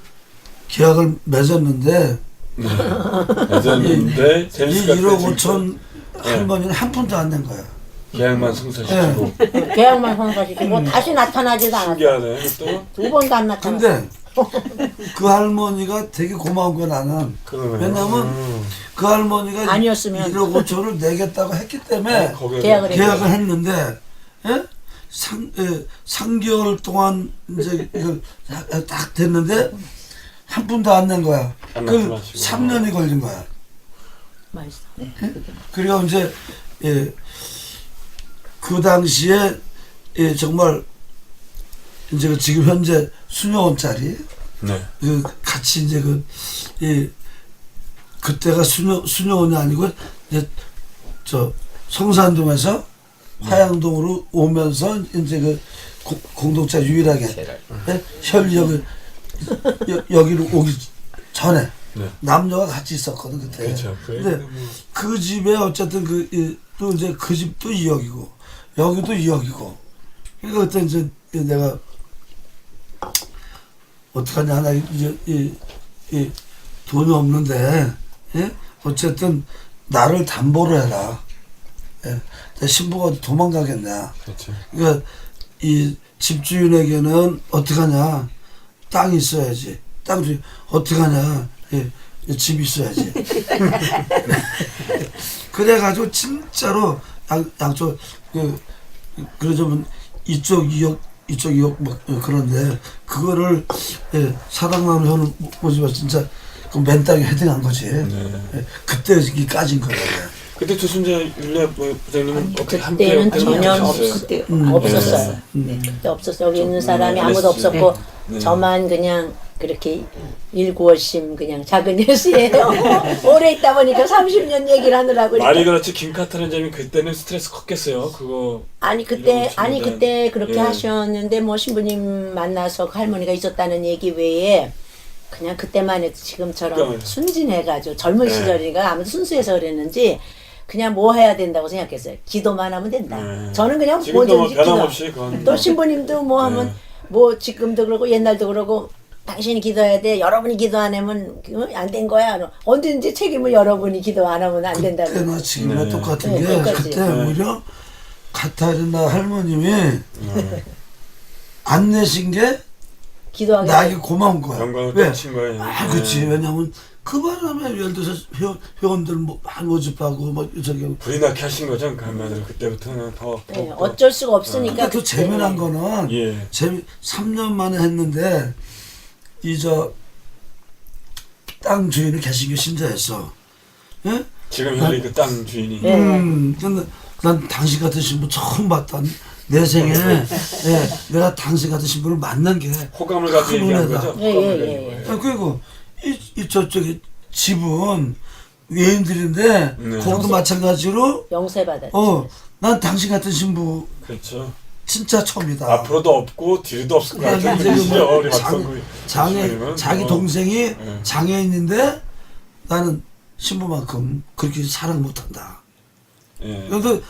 계약을 맺었는데 맺었는데 이 1억 5천 할머니는 한 푼도 안 낸 거야. 계약만 성사시키고 계약만 성사시키고 다시 나타나지도 않았어. 신기하네 또. 두 번도 안 나타났어. 근데 그 할머니가 되게 고마운 거 나는. 그러네. 왜냐면 그 할머니가 아니었으면 1억 5천을 내겠다고 했기 때문에 계약을 계약을 했는데 3개월 동안 이제 이걸 딱 됐는데 한 푼도 안 낸 거야. 안 그 나타나시고. 3년이 걸린 거야. 맛있어. 그리고 이제 그 당시에 정말 이제 지금 현재 수녀원짜리 네. 그 같이 이제 그때가 수녀원이 아니고 이제 저 성산동에서 화양동으로 오면서 이제 그 공동체 유일하게 네? 혈력을 여기로 오기 전에 네. 남녀가 같이 있었거든 그때. 그렇죠. 근데 그 집에 어쨌든 또 이제 그 집도 2억이고 여기도 2억이고. 그러니까 그때 이제 내가 어떡하냐 나 이제 이 돈이 없는데 예? 어쨌든 나를 담보로 해라. 예? 내 신부가 도망가겠냐. 그렇죠. 그러니까 이 집주인에게는 어떡하냐 땅이 있어야지. 땅 주인 어떡하냐 예, 집이 있어야지. 그래가지고 진짜로 양쪽 그러자면 이쪽 2억 이쪽 2억 뭐 그런데 그거를 예, 사당나무 현을 보지만 진짜 그 맨땅에 헤딩한 거지. 예, 그때 이게 까진 거예요. 그때 조순자 율례 부장님은 어떻게 함께 그때는 어떤 전혀 분이 없었어요? 그때 없었어요. 네, 그때 없었어요. 여기 있는 사람이 아무도 없었고 네. 저만 그냥 그렇게 일구월심 그냥 작은 예수예요. 오래 있다 보니까 30년 얘기를 하느라고. 말이 그렇지 김카타는 점이 그때는 스트레스 컸겠어요. 그거 아니 그때 이런 그때 그렇게 예. 하셨는데 뭐 신부님 만나서 그 할머니가 있었다는 얘기 외에 그냥 그때만 해도 지금처럼 그러니까요. 순진해가지고 젊은 네. 시절이니까 아무도 순수해서 그랬는지 그냥 뭐 해야 된다고 생각했어요. 기도만 하면 된다. 네. 저는 그냥 지금도 뭐 뭐든지 기도. 변함없이 그건 또 신부님도 뭐 하면 네. 뭐 지금도 그러고 옛날도 그러고 당신이 기도해야 돼. 여러분이 기도 안 하면 안 된 거야. 언제든지 책임을 여러분이 기도 안 하면 안 된다고. 그때나 지금이나 네. 똑같은 네, 게 똑같이. 그때 네. 오히려 카타리나 할머님이 안 내신 게 기도하게. 나에게 고마운 거야. 영광을 왜? 떨친 거예요. 아, 그렇지. 왜냐면 그 바람에 예를 들어서 회원들 뭐 많이 모집하고 뭐 저기 불이 나게 하신 거죠. 그 한마디로 그때부터는 더 네, 어쩔 수가 없으니까. 그러니까 또 그때. 재미난 거는 예. 3년 만에 했는데 땅 주인이 개신교 신자였어. 예? 지금 현리 그 땅 주인이 네. 근데 난 당신 같은 신부 처음 봤다. 내 생에 예, 내가 당신 같은 신부를 만난 게 호감을 가지고 큰 얘기한 은혜다. 거죠. 예, 호감을 예, 가지고. 아, 그리고 이 저쪽에 집은 외인들인데 네. 거기도 마찬가지로 영세 받았지. 난 당신 같은 신부 그렇죠. 진짜 처음이다. 앞으로도 없고 뒤로도 없을 것 같은 그러니까 이제 분이시죠. 뭐 우리 박성구 장애 교수님은. 자기 동생이 네. 장애인인데 나는 신부만큼 그렇게 사랑 못한다. 예. 그래도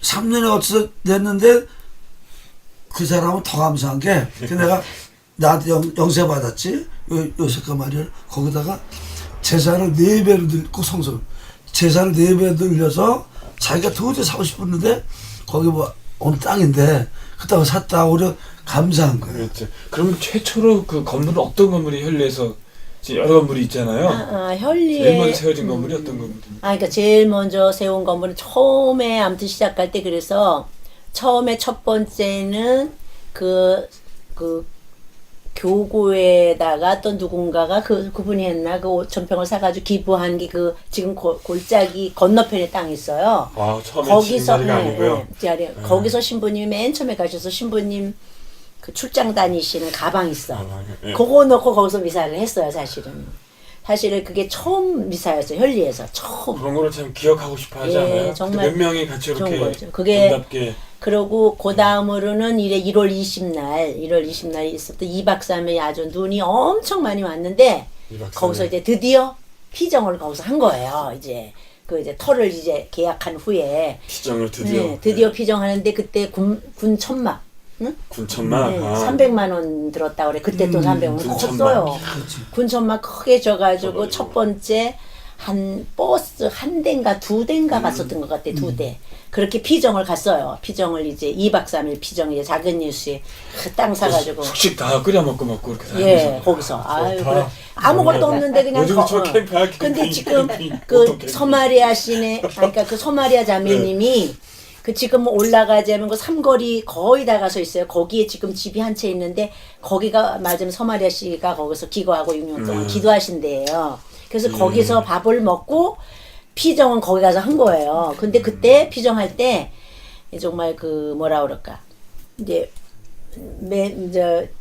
3년에 어째서 냈는데 그 사람은 더 감사한 게 내가 나한테 영세 받았지 요새까 말이야. 거기다가 재산을 4배로 늘고 성소를 재산을 4배 늘려서 자기가 도저히 사고 싶었는데 거기 뭐 어느 땅인데 그따가 샀다 오히려 감사한 거예요. 그렇죠. 그럼 최초로 그 건물은 어떤 건물이 현리에서 지금 여러 건물이 있잖아요. 현리에. 제일 먼저 세워진 건물이 어떤 건물입니까? 그러니까 제일 먼저 세운 건물은 처음에 아무튼 시작할 때 그래서 처음에 첫 번째는 그 교구에다가 또 누군가가 그분이 했나 그 5,000평을 사가지고 기부한 게 그 지금 골짜기 건너편에 땅이 있어요. 아, 처음에 거기서 지금 자리가 아니고요. 자리 거기서 신부님이 맨 처음에 가셔서 신부님 그 출장 다니시는 가방 있어. 예. 그거 넣고 거기서 미사를 했어요, 사실은. 사실은 그게 처음 미사였어요, 현리에서 처음. 그런 거를 참 기억하고 싶어 하지 예, 않아요? 정말 몇 명이 같이 좋은 이렇게 거죠. 그게 아름답게 그러고 그 다음으로는 1월 20날 있었던 2박 3일 아주 눈이 엄청 많이 왔는데 2박 3일. 거기서 이제 드디어 피정을 거기서 한 거예요. 이제 그 이제 터를 이제 계약한 후에 시정을 드디어 네, 드디어 피정하는데 그때 군 천막 응? 군천만 네, 아. 300만 원 들었다 그래. 그때 또 300만 원 군천막. 컸어요. 군천막 크게 져가지고 첫 번째 한 버스 한 대인가 두 대인가 갔었던 것 같아. 2대. 그렇게 피정을 갔어요. 피정을 이제 2박 3일 피정 이제 작은 뉴스에 그 땅 사가지고. 숙식 다 끓여 먹고 이렇게 다 예, 하면서. 거기서. 아유, 좋다. 그래. 아무것도 없는데 그냥. 요즘 저 캠프야, 근데 캠핑, 지금 캠핑, 그 보통 캠핑. 서마리아 시내, 그러니까 그 서마리아 자매님이 그 지금 올라가자면 그 삼거리 거의 다 가서 있어요. 거기에 지금 집이 한 채 있는데 거기가 맞으면 서마리아 씨가 거기서 기거하고 6년 동안 기도하신대요. 그래서 거기서 밥을 먹고 피정은 거기 가서 한 거예요. 근데 그때 피정할 때 정말 그 뭐라 그럴까 이제 이제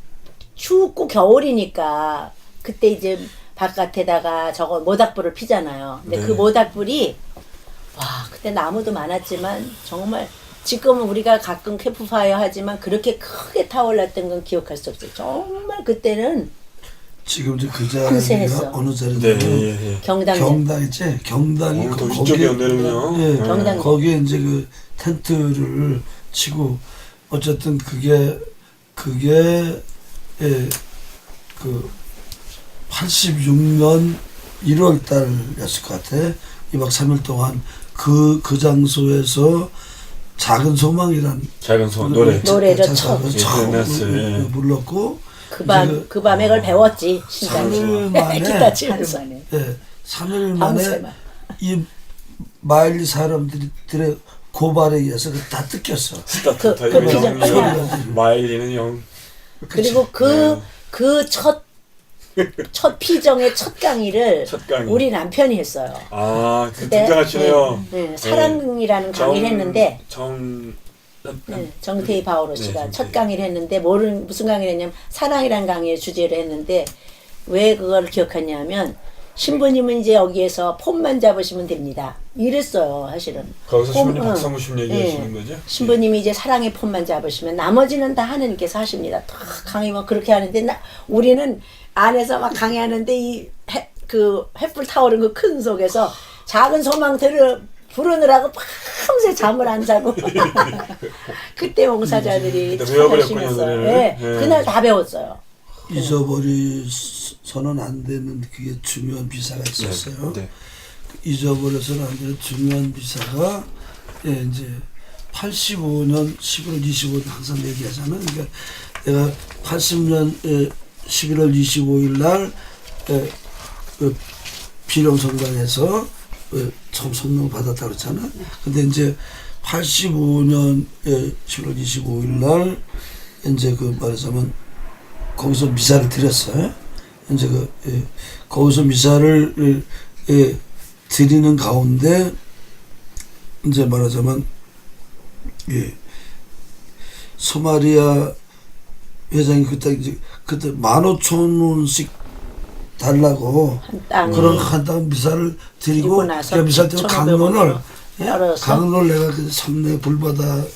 춥고 겨울이니까 그때 이제 바깥에다가 저거 모닥불을 피잖아요. 근데 네. 그 모닥불이 와 그때 나무도 많았지만 정말 지금은 우리가 가끔 캠프파이어 하지만 그렇게 크게 타올랐던 건 기억할 수 없어요. 정말 그때는 지금 이제 그 큰세했어. 자리가 어느 네, 자리냐면 예, 예. 경당 경당이지. 경당이 또 거기에- 이쪽이었네요. 예, 경당. 거기에 이제 그 텐트를 치고 어쨌든 그게 예, 그 86년 1월 달이었을 것 같아. 2박 3일 동안 그 장소에서 작은 소망이란 작은 소원 노래. 노래죠, 찬송을 첫. 처음 예. 불렀고 그 밤에 그걸 배웠지 신장이 3일 만에 기타 치면서 예, 3일 밤새 만에 막. 이 마일리 사람들의 고발에 의해서 다 뜯겼어. 그 피정 마일리는 영. 그리고 그 첫 피정의 첫 강의를 첫 강의. 우리 남편이 했어요. 아, 그 그때, 등장하시네요. 네, 사랑이라는 강의를 했는데 정태희 바오로 네, 씨가 정태희. 첫 강의를 했는데 무슨 강의를 했냐면 사랑이라는 강의의 주제를 했는데 왜 그걸 기억하냐면 신부님은 이제 여기에서 폼만 잡으시면 됩니다. 이랬어요, 사실은. 거기서 신부님 폼, 박성우 신 얘기하시는 예. 거죠? 신부님이 이제 사랑의 폼만 잡으시면 나머지는 다 하느님께서 하십니다. 다 강의 막 그렇게 하는데 우리는 안에서 막 강의하는데 그 횃불 타오른 그 큰 속에서 작은 소망들을 부르느라고 밤새 잠을 안 자고 그때 봉사자들이 그때 참 배워버렸군요, 열심히 했어요. 노래를. 네, 예. 그날 다 배웠어요. 잊어버리서는 안 되는 그게 중요한 비사가 있었어요. 네. 잊어버려서는 안 되는 중요한 비사가 예, 이제 85년 11월 25일 항상 얘기하잖아. 그러니까 내가 80년 11월 25일 날 비령성당에서 처음 성령 받았다 그랬잖아. 근데 이제 85년 11월 25일 날 이제 그 말하자면 거기서 미사를 드렸어요. 이제 거기서 미사를 드리는 가운데 이제 말하자면 소마리아 회장이 그때 15,000원씩 달라고 땅. 그런 한땅 미사를 드리고 드리고 나서 그 미사 때문에 7,500 강론을 떨어져서 강론을 내가 그 삼내 불바다를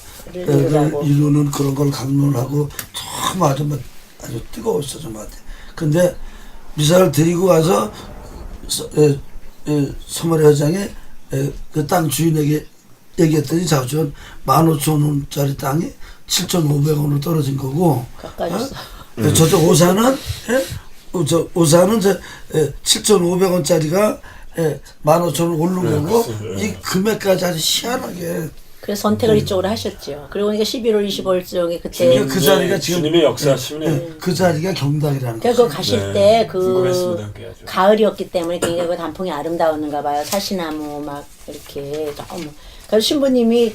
이루는 그런 걸 강론하고 참 아주 뜨거웠어 정말. 근데 미사를 드리고 와서 소마리아 회장이 그 땅 주인에게 얘기했더니 자주 15,000원짜리 땅이 7,500원으로 떨어진 거고 깎아줬어. 저쪽 오사는 오사는 7,500원짜리가 15,000원 오른 거고 이 금액까지 아주 희한하게 그래서 선택을 이쪽으로 하셨죠. 그리고 그러니까 11월 25일경에 그때 그 자리가 지금 주님의 역사하시네요. 그 자리가 경당이라는 그러니까 거죠. 그 가실 네, 때 궁금했습니다, 그 그게 아주. 가을이었기 때문에 굉장히 그 단풍이 아름다웠는가 봐요. 사시나무 막 이렇게 너무. 그래서 신부님이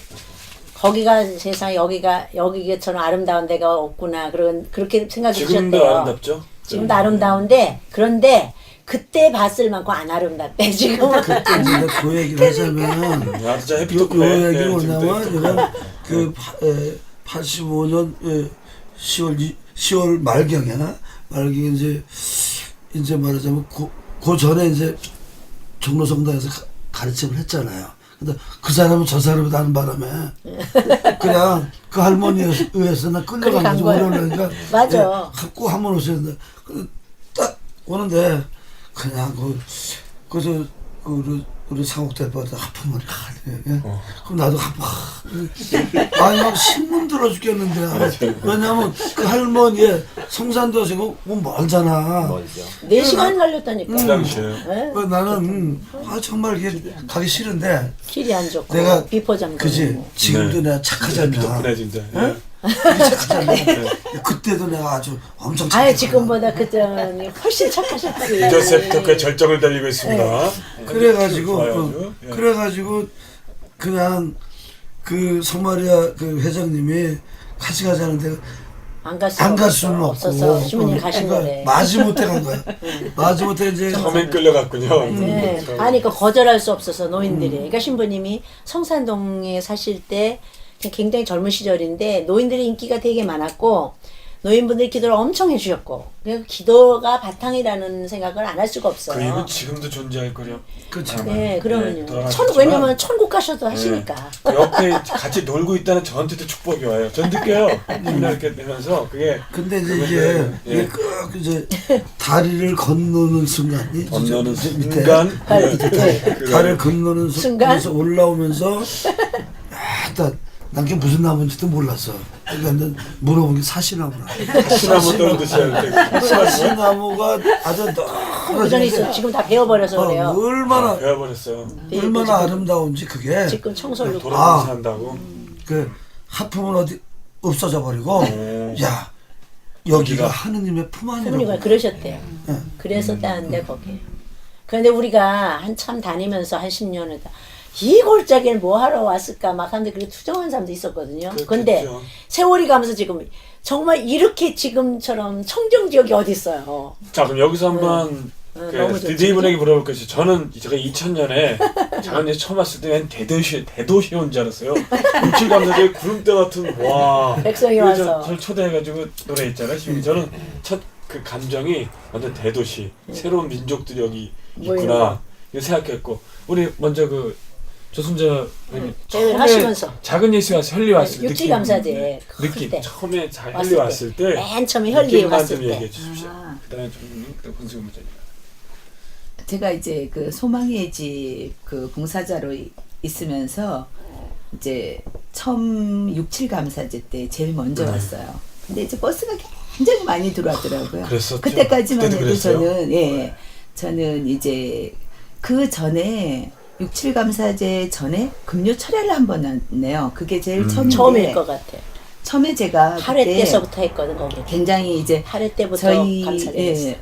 거기가 세상 여기처럼 아름다운 데가 없구나 그렇게 생각이 지금도 드셨대요. 아름답죠? 지금도 아름다운데 그런데 그때 봤을 만큼 안 아름답대 지금은. 그때 이제 그 얘기를 하자면 아, 진짜 햇빛 요 돋네. 얘기 네, 뭐냐면 지금도 이건 그 85년 10월 말경에 이제 말하자면 그 전에 이제 종로성당에서 가르침을 했잖아요. 근데 그 사람은 저 사람이 다는 바람에 그냥 그 할머니에 의해서 나 끌려간 거지. 오려니까 맞아. 갖고 한번 오셨는데 딱 오는데 그냥 우리 상옥 대표한테 하품을 하네. 그럼 나도 하품. 아니 막 신문 들어 죽겠는데. 왜냐면 그 할머니의 성산도시고 멀잖아. 멀죠. 4시간 걸렸다니까. 그 당시에. 네? 나는 정말 이게 가기 싫은데 길이 안 좋고 내가 비포장도 그지 있고. 지금도 내가 햇빛 착하잖아. 돋네 진짜. 착하잖아. 그때도 내가 아주 엄청 착했잖아. 아예 지금보다 그때는 훨씬 착하셨지. 이제부터 그 절정을 달리고 있습니다. 그래가지고 좋아요, 아주. 예. 그래가지고 그냥 그 소마리아 그 회장님이 같이 가자는데 안 갈 수는 없고 없어서 신부님 가신 그러니까 거래. 마지못해 간 거야. 마지못해 이제 처음엔 끌려갔군요. 네. 아니 그 거절할 수 없어서 노인들이. 그러니까 신부님이 성산동에 사실 때 굉장히 젊은 시절인데 노인들의 인기가 되게 많았고 노인분들이 기도를 엄청 해주셨고 그리고 기도가 바탕이라는 생각을 안 할 수가 없어요. 그 일은 지금도 존재할 거요. 그렇죠. 네, 그러면요. 돌아가셨지만 왜냐면 천국 가셔도 하시니까. 그 옆에 같이 놀고 있다는 저한테도 축복이 와요. 전 느껴요. 맨날 이렇게 되면서 그게 근데 이제 이게 예. 꼭 이제 다리를 건너는 순간이 건너는 이제 밑에 순간 다리를 건너는 순간? 순간에서 올라오면서 난게 무슨 나무인지도 몰랐어. 그러니까 물어본 게 사시나무라. 사시나무 떨듯이 할 때. 사시나무가 아주 그 전에 있어. 지금 다 베어버려서 그래요. 얼마나 배워버렸어요. 얼마나 아름다운지 그게 지금 청소를 돌아가면서 한다고. 그 하품은 어디 없어져 버리고 야 여기가 하느님의 품 부모님이 안이라고. 그러셨대요. 그래서 따는데 거기. 그런데 우리가 한참 다니면서 한 10년을 이 골짜기를 뭐 하러 왔을까 막 하는데 그렇게 투정한 사람도 있었거든요. 근데 세월이 가면서 지금 정말 이렇게 지금처럼 청정지역이 어디 있어요. 자 그럼 여기서 한번 너무 좋죠. 디디 분에게 물어볼 것이 저는 제가 2000년에 작은예 처음 왔을 때는 대도시에 온 줄 알았어요. 육칠감사제 구름대 같은 와. 백성이 그래서 와서. 저를 초대해가지고 노래했잖아요. 지금 저는 첫 그 감정이 완전 대도시 새로운 민족들이 여기 있구나 이거 생각했고 우리 먼저 그 조순자 대회를 하시면서 작은 예수에 와서 현리 왔을 때 육지감사제 느낌 때. 처음에 왔을 현리 때. 왔을 때 맨 처음에 현리에 느낌만 왔을 좀 때. 얘기해 주십시오. 그다음에 좀 본승 문자님. 제가 이제 그 소망의 집 그 봉사자로 있으면서 이제 처음 6.7 감사제 때 제일 먼저 왔어요. 근데 이제 버스가 굉장히 많이 들어왔더라고요. 그랬었죠. 그때까지만 그때도 해도 그랬어요? 저는 저는 이제 그 전에 6.7 감사제 전에 금요 철야를 한 번 했네요. 그게 제일 처음인데 처음일 것 같아. 처음에 제가 할애 그때 때서부터 했거든 거기. 굉장히 이제 할애 때부터 저희 감사를 했어.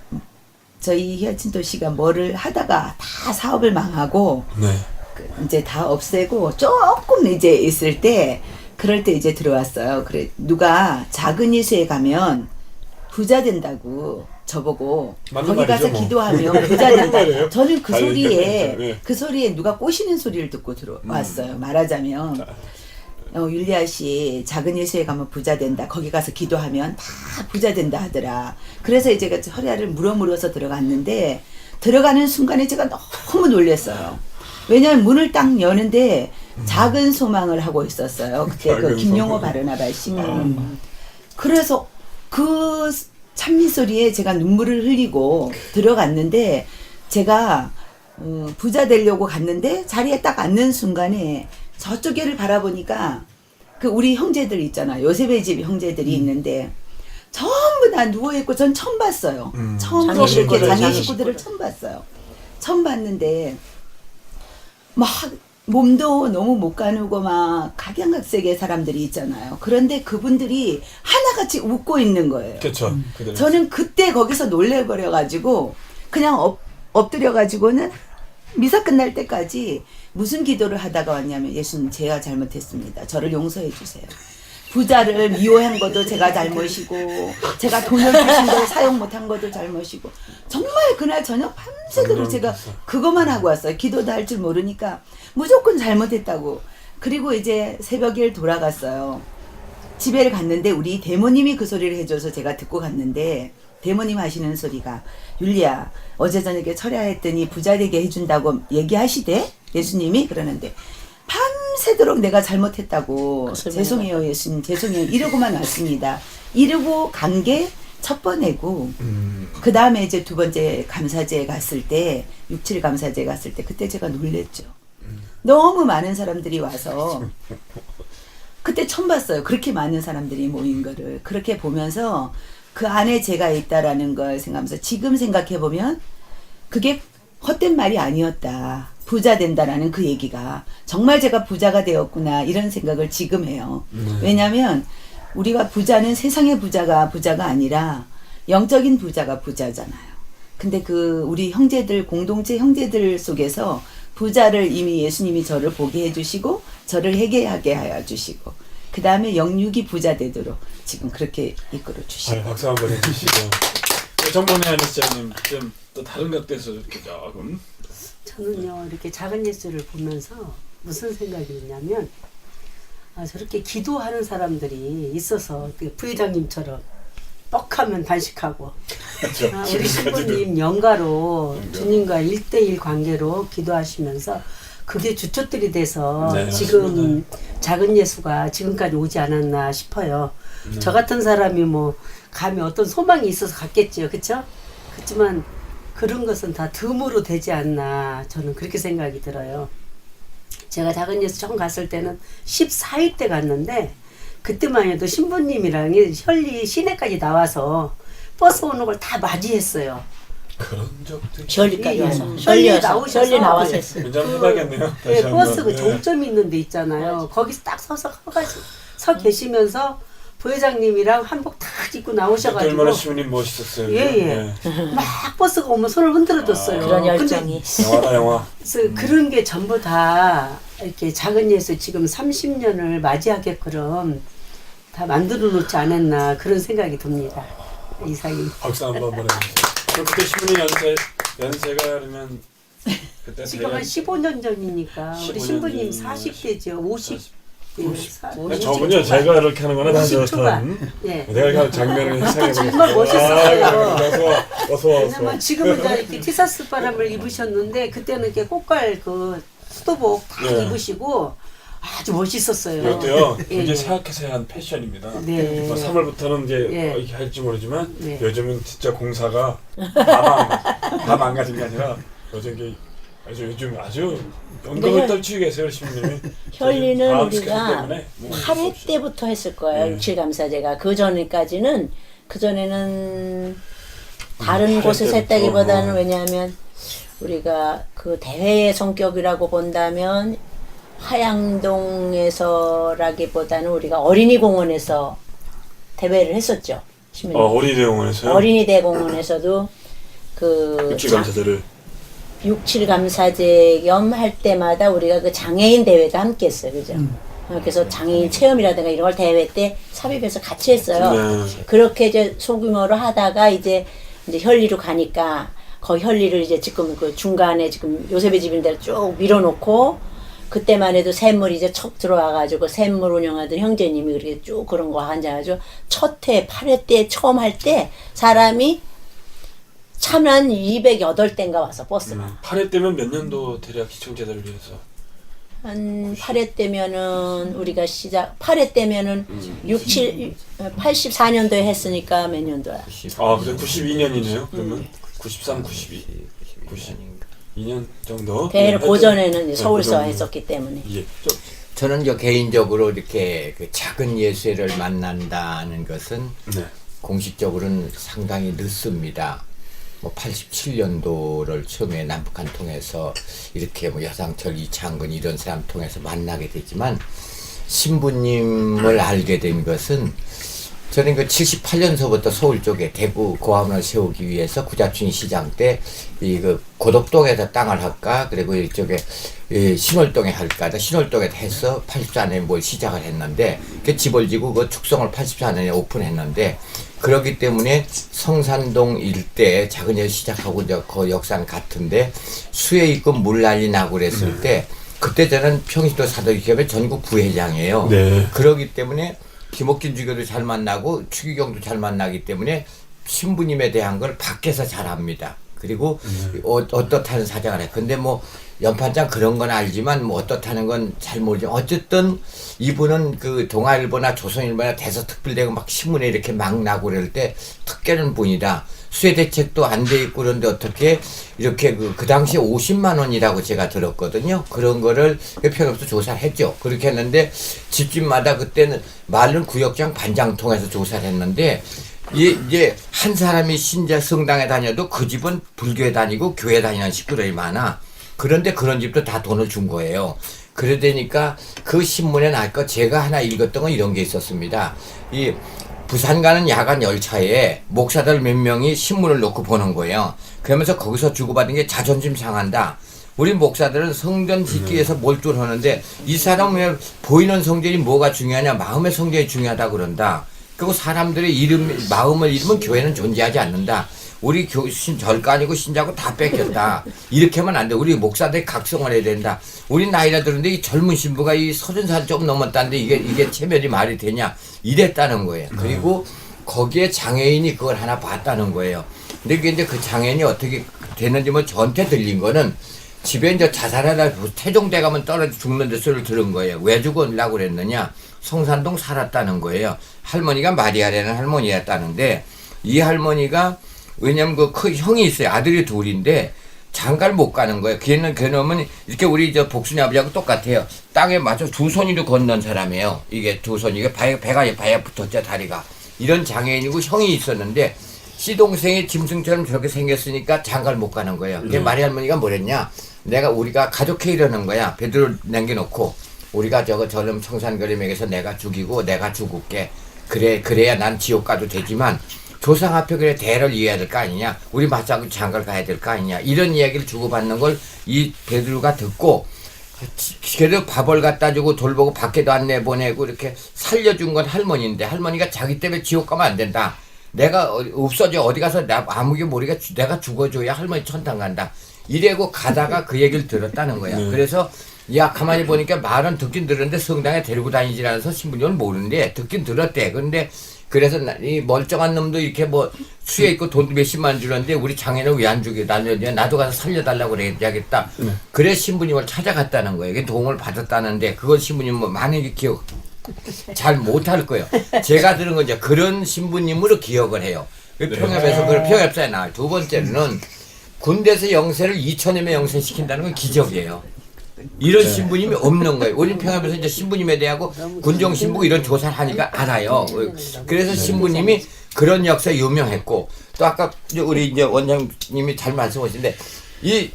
저희 희아친도 씨가 뭐를 하다가 다 사업을 망하고 네. 이제 다 없애고 조금 이제 있을 때 그럴 때 이제 들어왔어요. 그래 누가 작은 예수에 가면 부자 된다고 저보고 맞는 거기 가서 말이죠, 뭐. 기도하면 부자 맞는 말이에요. 된다. 저는 그 잘 소리에 네. 그 소리에 누가 꼬시는 소리를 듣고 들어왔어요. 말하자면 율리아 씨 작은 예수에 가면 부자 된다. 거기 가서 기도하면 다 부자 된다 하더라. 그래서 이제 제가 허리를 물어물어서 들어갔는데 들어가는 순간에 제가 너무 놀랐어요. 왜냐하면 문을 딱 여는데 작은 소망을 하고 있었어요. 그때 그 작은 김용호 소망. 바르나바 씨가. 그래서 그 찬미 소리에 제가 눈물을 흘리고 들어갔는데 제가 부자 되려고 갔는데 자리에 딱 앉는 순간에 저쪽에를 바라보니까 그 우리 형제들 있잖아. 요셉의 집 형제들이 있는데 전부 다 누워있고 전 처음 봤어요. 처음으로 장례 그렇게 식구들, 장례 장례 식구들을 처음 봤어요. 처음 봤는데 막 몸도 너무 못 가누고 막 각양각색의 사람들이 있잖아요. 그런데 그분들이 하나같이 웃고 있는 거예요. 그렇죠. 그대로. 저는 그때 거기서 놀래버려가지고 그냥 엎드려가지고는 미사 끝날 때까지 무슨 기도를 하다가 왔냐면 예수님 제가 잘못했습니다. 저를 용서해 주세요. 부자를 미워한 것도 제가 잘못이고 제가 돈을 주신 걸 사용 못한 것도 잘못이고 정말 그날 저녁 밤새도록 제가 그것만 하고 왔어요. 기도도 할 줄 모르니까 무조건 잘못했다고. 그리고 이제 새벽에 돌아갔어요. 집에 갔는데 우리 대모님이 그 소리를 해줘서 제가 듣고 갔는데 대모님 하시는 소리가 율리야 어제 저녁에 철야했더니 부자 되게 해준다고 얘기하시대 예수님이 그러는데 밤새도록 내가 잘못했다고 죄송해요 예수님 죄송해요 이러고만 왔습니다. 이러고 간 게 첫 번째고 그 다음에 이제 두 번째 감사제에 갔을 때 6.7 감사제에 갔을 때 그때 제가 놀랬죠. 너무 많은 사람들이 와서 그때 처음 봤어요. 그렇게 많은 사람들이 모인 거를. 그렇게 보면서 그 안에 제가 있다라는 걸 생각하면서 지금 생각해보면 그게 헛된 말이 아니었다. 부자 된다라는 그 얘기가 정말 제가 부자가 되었구나 이런 생각을 지금 해요. 왜냐하면 우리가 부자는 세상의 부자가 아니라 영적인 부자가 부자잖아요. 근데 그 우리 형제들 공동체 형제들 속에서 부자를 이미 예수님이 저를 보게 해주시고 저를 회개하게 하여 주시고 그 다음에 영육이 부자 되도록 지금 그렇게 이끌어 주시고. 박수 한번 해주시고. 정mon회 안에서님 좀 또 다른 각도에서 이렇게 조금. 저는요 이렇게 작은 예수를 보면서 무슨 생각이 드냐면 저렇게 기도하는 사람들이 있어서 그 부회장님처럼 뻑하면 단식하고 우리 신부님 영가로 주님과 1대1 관계로 기도하시면서 그게 주춧들이 돼서 네, 지금 작은 예수가 지금까지 오지 않았나 싶어요. 저 같은 사람이 뭐 감히 어떤 소망이 있어서 갔겠지요. 그렇죠? 그렇지만 그런 것은 다 덤으로 되지 않나 저는 그렇게 생각이 들어요. 제가 작은 예수 처음 갔을 때는 14일 때 갔는데 그때만 해도 신부님이랑 혈리 시내까지 나와서 버스 오는 걸 다 맞이했어요. 그런 적도 혈리까지 예, 와서 예. 혈리 나오셔서 혈리 나와서 했어요. 굉장히 해봐야겠네요. 네, 버스 그 종점 있는 데 있잖아요. 거기서 딱 서 계시면서 부회장님이랑 한복 딱 입고 나오셔가지고 얼마나 시민님 멋있었어요. 예. 막 버스가 오면 손을 흔들어 줬어요. 그런 열정이. 영화다 영화. 그래서 그런 게 전부 다 이렇게 작은 예수 지금 30년을 맞이하게끔 다 만들어 놓지 않았나 그런 생각이 듭니다. 이상님. 박수 한번 보내주세요. 그럼 그때 신부님 연세가 그러면 그때 지금 한 15년 전이니까 우리 15년 신부님 전. 40대죠. 50. 저분요 제가 이렇게 하는 거는 다 50 초반. 저렇던 예. 내가 그 장면을 상상해 정말 멋있었어요. 어서 와. 왜냐면 지금은 다 이렇게 티셔츠 바람을 입으셨는데 그때는 이렇게 꽃갈 그 수도복 다 네. 입으시고 아주 멋있었어요. 이것도요 예, 굉장히 예. 생각해서 해야 한 패션입니다. 네. 뭐 3월부터는 이제 예. 이렇게 할지 모르지만 네. 요즘은 진짜 공사가 다 망가진 게 아니라 요즘 아주 연금을 떨치고 계세요 시민님이. 혈리는 다음 우리가 스케줄 때문에 뭐 8회 때부터 했을 거예요. 육칠감사제가 그 전에는 다른 8회 곳에서 때부터. 했다기보다는 왜냐하면 우리가 그 대회의 성격이라고 본다면 하양동에서라기보다는 우리가 어린이공원에서 대회를 했었죠. 시민님. 어린이대공원에서요? 어린이대공원에서도 그 육칠감사제를 67감사제 겸 할 때마다 우리가 그 장애인 대회도 함께 했어요. 그죠? 그래서 장애인 체험이라든가 이런 걸 대회 때 삽입해서 같이 했어요. 네. 그렇게 이제 소규모로 하다가 이제 혈리로 가니까 거기 혈리를 이제 지금 그 중간에 지금 요셉의 집인 데를 쭉 밀어놓고 그때만 해도 샘물 이제 척 들어와가지고 샘물 운영하던 형제님이 그렇게 쭉 그런 거 앉아가지고 첫 회, 8회 때 처음 할 때 사람이 참한 208대인가 와서 버스가 8회 때면 몇 년도 대략 시청자들을 위해서? 한 8회 때면은 우리가 8회 때면은 84년도에 했으니까 몇 년도야? 아 그래 92년이네요 그러면 93, 92 92년 정도? 대회를 네, 고전에는 네, 서울서 고전. 했었기 때문에 예. 저는 개인적으로 이렇게 그 작은 예수를 만난다는 것은 네. 공식적으로는 상당히 늦습니다. 뭐 87년도를 처음에 남북한 통해서 이렇게 뭐 여상철, 이창근 이런 사람 통해서 만나게 됐지만 신부님을 알게 된 것은 저는 그 78년서부터 서울 쪽에 대구 고아원을 세우기 위해서 구자춘 시장 때 이 그 고덕동에서 땅을 할까 그리고 이쪽에 신월동에 할까 신월동에 해서 84년에 뭘 시작을 했는데 그 집을 지고 그 축성을 84년에 오픈했는데 그렇기 때문에 성산동 일대에 작은 일 시작하고 이제 그 역사는 같은데 수해 입고 물 난리 나고 그랬을 때 그때 저는 평신도 사도기업의 전국 부회장이에요. 네. 그러기 때문에 김옥진 주교도 잘 만나고 추기경도 잘 만나기 때문에 신부님에 대한 걸 밖에서 잘 압니다. 그리고 어떻다는 사장을 해. 근데 뭐 연판장 그런 건 알지만 뭐 어떻다는 건 잘 모르지만 어쨌든 이분은 그 동아일보나 조선일보나 대서특필되고 막 신문에 이렇게 막 나고 그럴 때 특별한 분이다. 수혜 대책도 안 돼 있고 그런데 어떻게 이렇게 그 당시에 50만 원이라고 제가 들었거든요. 그런 거를 편협도 조사를 했죠. 그렇게 했는데 집집마다 그때는 말은 구역장 반장 통해서 조사를 했는데 이제 한 사람이 신자 성당에 다녀도 그 집은 불교에 다니고 교회 다니는 식구들이 많아. 그런데 그런 집도 다 돈을 준 거예요. 그러다니까 그 신문에 나니까 제가 하나 읽었던 건 이런 게 있었습니다. 이 부산 가는 야간 열차에 목사들 몇 명이 신문을 놓고 보는 거예요. 그러면서 거기서 주고받은 게 자존심 상한다. 우리 목사들은 성전 짓기 위해서 몰두하는데 이 사람은 왜 보이는 성전이 뭐가 중요하냐 마음의 성전이 중요하다 그런다. 그리고 사람들의 마음을 잃으면 교회는 존재하지 않는다. 우리 절가 아니고 신자고 다 뺏겼다. 이렇게 하면 안 돼. 우리 목사들이 각성을 해야 된다. 우리 나이가 들었는데 이 젊은 신부가 이 30살 좀 넘었다는데 이게 체면이 말이 되냐. 이랬다는 거예요. 그리고 거기에 장애인이 그걸 하나 봤다는 거예요. 근데 그게 이제 그 장애인이 어떻게 되는지 뭐 저한테 들린 거는 집에 이제 자살하다 태종대 가면 떨어져 죽는데 소리를 들은 거예요. 왜 죽었냐고 그랬느냐. 성산동 살았다는 거예요. 할머니가 마리아라는 할머니였다는데 이 할머니가 왜냐면 그 큰 형이 있어요. 아들이 둘인데 장가를 못 가는 거예요. 걔는 그놈은 이렇게 우리 저 복순이 아버지하고 똑같아요. 땅에 맞춰 두 손으로 건넌 사람이에요. 이게 두 손, 이게 배가 붙었죠, 다리가. 이런 장애인이고 형이 있었는데 시동생이 짐승처럼 저렇게 생겼으니까 장가를 못 가는 거예요. 근데 마리 할머니가 뭐랬냐? 우리가 가족회 이러는 거야. 배들을 남겨놓고 우리가 저놈 청산거리맥에서 내가 죽이고 내가 죽을게. 그래야 난 지옥 가도 되지만 조상 앞에 그래 대를 이해해야 될 거 아니냐. 우리 맞자고 장가를 가야 될 거 아니냐. 이런 이야기를 주고받는 걸 이 베드로가 듣고 그래도 밥을 갖다 주고 돌보고 밖에도 안 내보내고 이렇게 살려준 건 할머니인데 할머니가 자기 때문에 지옥 가면 안 된다. 내가 없어져 어디 가서 아무게 모르게 내가 죽어줘야 할머니 천당 간다. 이래고 가다가 그 얘기를 들었다는 거야. 그래서 야 가만히 보니까 말은 듣긴 들었는데 성당에 데리고 다니지 않아서 신부님을 모르는데 듣긴 들었대. 그런데 그래서 이 멀쩡한 놈도 이렇게 뭐 수에 있고 돈 몇십만 주는데 우리 장애는 왜 안 주게 나도 가서 살려달라고 그래야겠다. 그래 신부님을 찾아갔다는 거예요. 도움을 받았다는데 그걸 신부님 뭐 많은 게 기억 잘 못할 거예요. 제가 들은 건 이제 그런 신부님으로 기억을 해요. 평협에서 그걸 평협사에 나와요. 두 번째로는 군대에서 영세를 2,000여명 영세시킨다는 건 기적이에요. 이런 신부님이 없는 거예요. 우리 평양에서 이제 신부님에 대하고 군정 신부 이런 조사를 하니까 알아요. 그래서 신부님이 그런 역사에 유명했고 또 아까 우리 이제 원장님이 잘 말씀하시는데